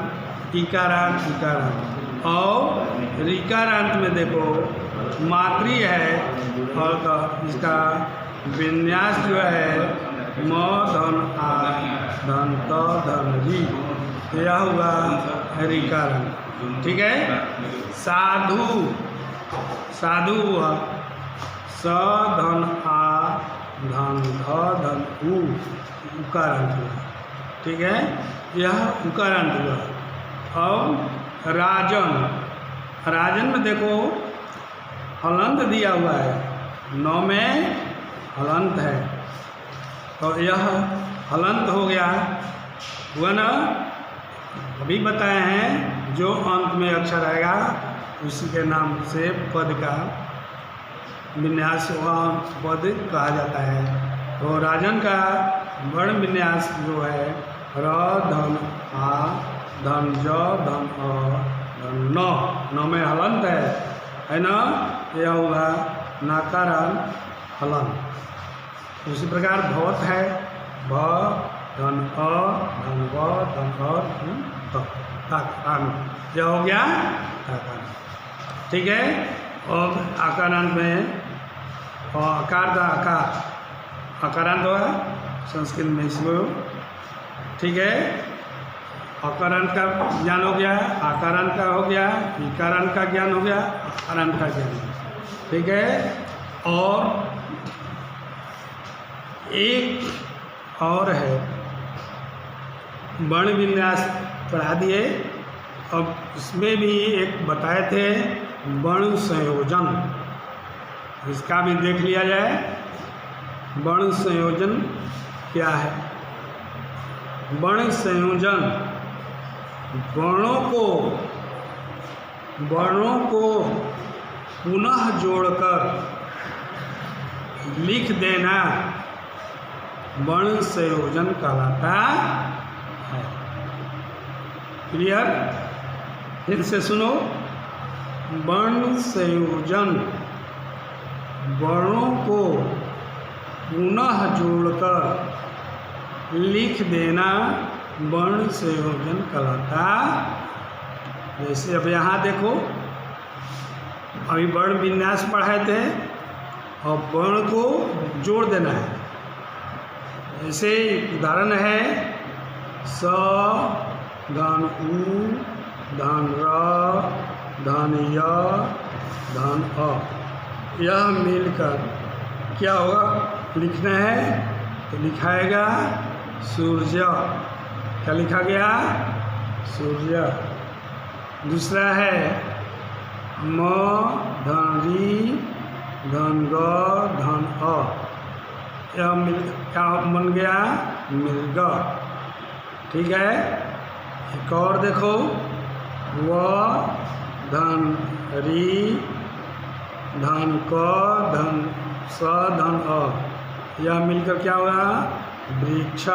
इकारांत इकारांत। और ऋकारांत में देखो मात्री है और इसका विन्यास जो है म धन आ धन त धन री, यह हुआ ऋकारांत। ठीक है। साधु हुआ स धन आ धन ध धन उ, उकारांत हुआ। ठीक है। यह उकारांत हुआ। अब राजन में देखो हलंत दिया हुआ है, नौ में हलंत है, तो यह हलंत हो गया। हुआ ना? अभी बताए हैं जो अंत में अक्षर आएगा उसी के नाम से पद का विन्यास पद कहा जाता है। तो राजन का वर्ण विन्यास जो है र धन आ धन ज धन अ धन न में हलंत है ना, यह होगा नाकारान हलन। उसी प्रकार भवत है भ धन अ धन व धन अ ताकान, यह हो गया ताकान। ठीक है। और आकारांत में आकार का आकार आकारांत होगा संस्कृत में इसको। ठीक है। अकारांत का ज्ञान हो गया, आकारांत का हो गया, इकारांत का ज्ञान हो गया, आकारांत का ज्ञान। ठीक है। और एक और है वर्ण विन्यास पढ़ा दिए। अब इसमें भी एक बताए थे वर्ण संयोजन, इसका भी देख लिया जाए। वर्ण संयोजन क्या है? वर्ण संयोजन वर्णों को पुनः जोड़कर लिख देना वर्ण संयोजन कहलाता है। क्लियर? फिर से सुनो। वर्ण संयोजन वर्णों को पुनः जोड़कर लिख देना वर्ण संयोजन कहलाता। जैसे अब यहाँ देखो, अभी वर्ण विन्यास पढ़ाए थे और वर्ण को जोड़ देना है। जैसे उदाहरण है स धन उ धन र धन य धन अ, यह मिलकर क्या होगा लिखना है? तो लिखाएगा सूर्य। क्या लिखा गया? सूर्य। दूसरा है म धन री धन ग धन अ, यह मिल क्या बन गया? मिलग। ठीक है। एक और देखो व धन री धन क धन स धन अ, यह मिलकर क्या हुआ? वृक्ष।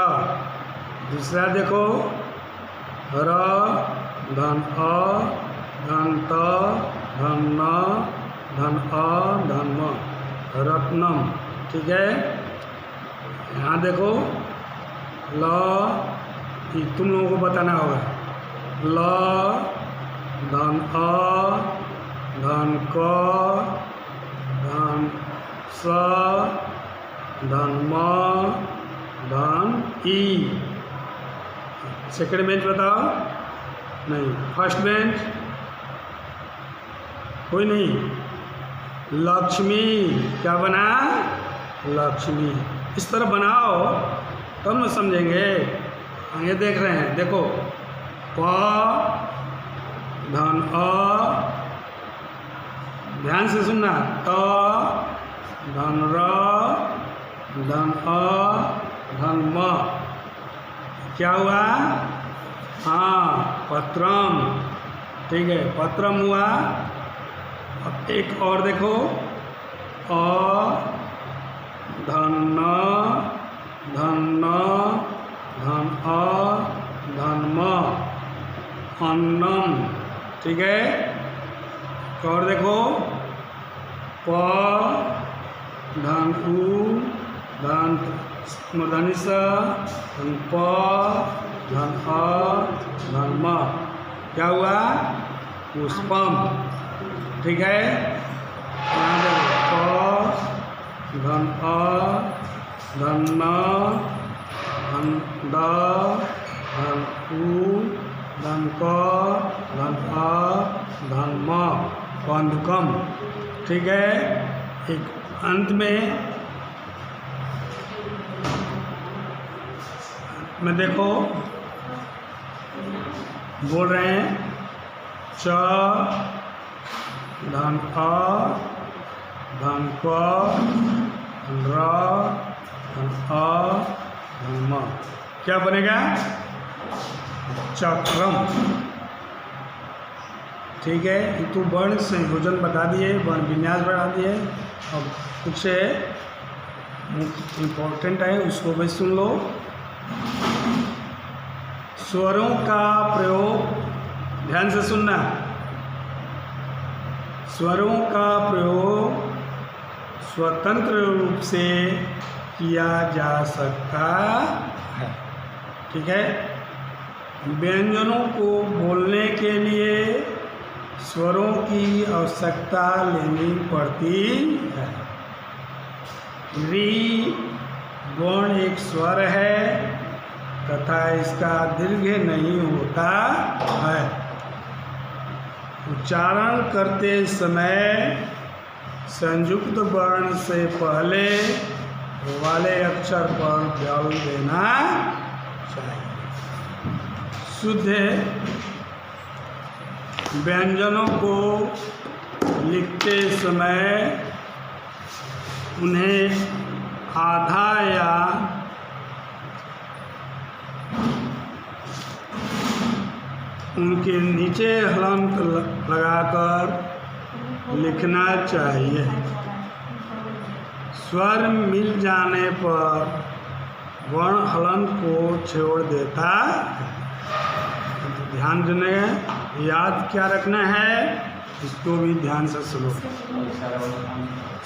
दूसरा देखो र धन अ धन त धन न धन अ धन म, रत्नम। ठीक है। यहाँ देखो ल, तुम लोगों को बताना होगा। ल धन अ धन क धन स धन म धन ई। सेकंड बेंच बताओ। नहीं, फर्स्ट बेंच कोई नहीं। लक्ष्मी। क्या बना? लक्ष्मी। इस तरह बनाओ तब न समझेंगे। ये देख रहे हैं, देखो प धन अ, ध्यान से सुनना, त धन र धन अ धन म, क्या हुआ? हाँ, पत्रम। ठीक है, पत्रम हुआ। अब एक और देखो अ धन न धन अ धन म, अन्नम। ठीक है। और देखो प धन उ धन मूर्धनि स धन प धन अ धन म, क्या हुआ? पुष्पम। ठीक है। यहाँ देखो प धन अ धन न धन द धन उ धन क धन अ धन म, कंदकम। ठीक है। एक अंत में देखो बोल रहे हैं च धन अ धन क धन र धन अ धन म, क्या बनेगा? चक्रम। ठीक है। तो वर्ण संयोजन बता दिए, वर्ण विन्यास बता दिए। अब कुछ इम्पोर्टेंट है, उसको भी सुन लो। स्वरों का प्रयोग, ध्यान से सुनना, स्वरों का प्रयोग स्वतंत्र रूप से किया जा सकता है। ठीक है। व्यंजनों को बोलने के लिए स्वरों की आवश्यकता लेनी पड़ती है। री वर्ण एक स्वर है तथा इसका दीर्घ नहीं होता है। उच्चारण करते समय संयुक्त वर्ण से पहले वाले अक्षर पर बल देना चाहिए। शुद्ध व्यंजनों को लिखते समय उन्हें आधा या उनके नीचे हलंत लगाकर लिखना चाहिए। स्वर मिल जाने पर वर्ण हलंत को छोड़ देता है। ध्यान देने, याद क्या रखना है, इसको भी ध्यान से सुनो।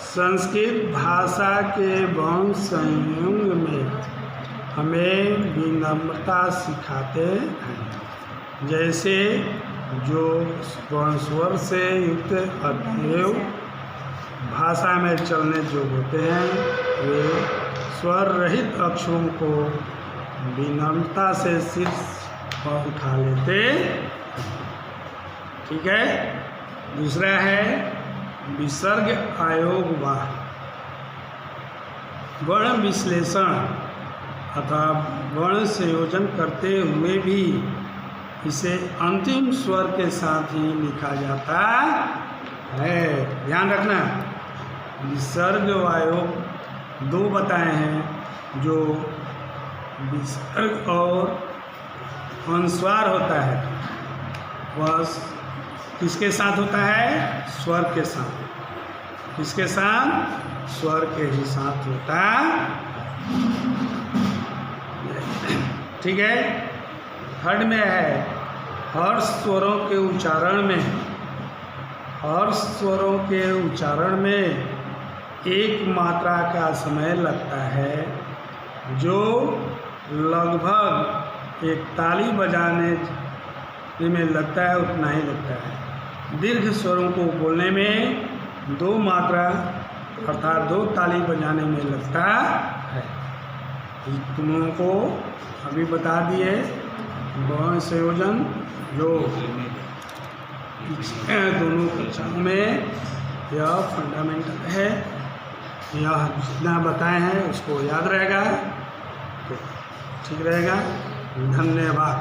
संस्कृत भाषा के वर्ण संयुग में हमें विनम्रता सिखाते हैं। जैसे जो वर्ण स्वर से युक्त अवयव भाषा में चलने जो होते हैं, वे स्वर रहित अक्षरों को विनम्रता से शीर्ष पर उठा लेते। ठीक है। दूसरा है विसर्ग आयोग व वर्ण विश्लेषण अथवा वर्ण संयोजन करते हुए भी इसे अंतिम स्वर के साथ ही लिखा जाता है। ध्यान रखना, विसर्ग आयोग दो बताए हैं, जो विसर्ग और अनुस्वार होता है वह किसके साथ होता है, स्वर के साथ। किसके साथ, स्वर के ही साथ होता है। ठीक है। थर्ड में है हर्ष स्वरों के उच्चारण में, हर्ष स्वरों के उच्चारण में एक मात्रा का समय लगता है, जो लगभग एक ताली बजाने में लगता है उतना ही लगता है। दीर्घ स्वरों को बोलने में 2 मात्रा अर्थात 2 ताली बजाने में लगता है। तुम लोगों को अभी बता दिए वर्ण संयोजन जो दोनों कक्षाओं में यह फंडामेंटल है। यह जितना बताए हैं उसको याद रहेगा तो ठीक रहेगा। धन्यवाद।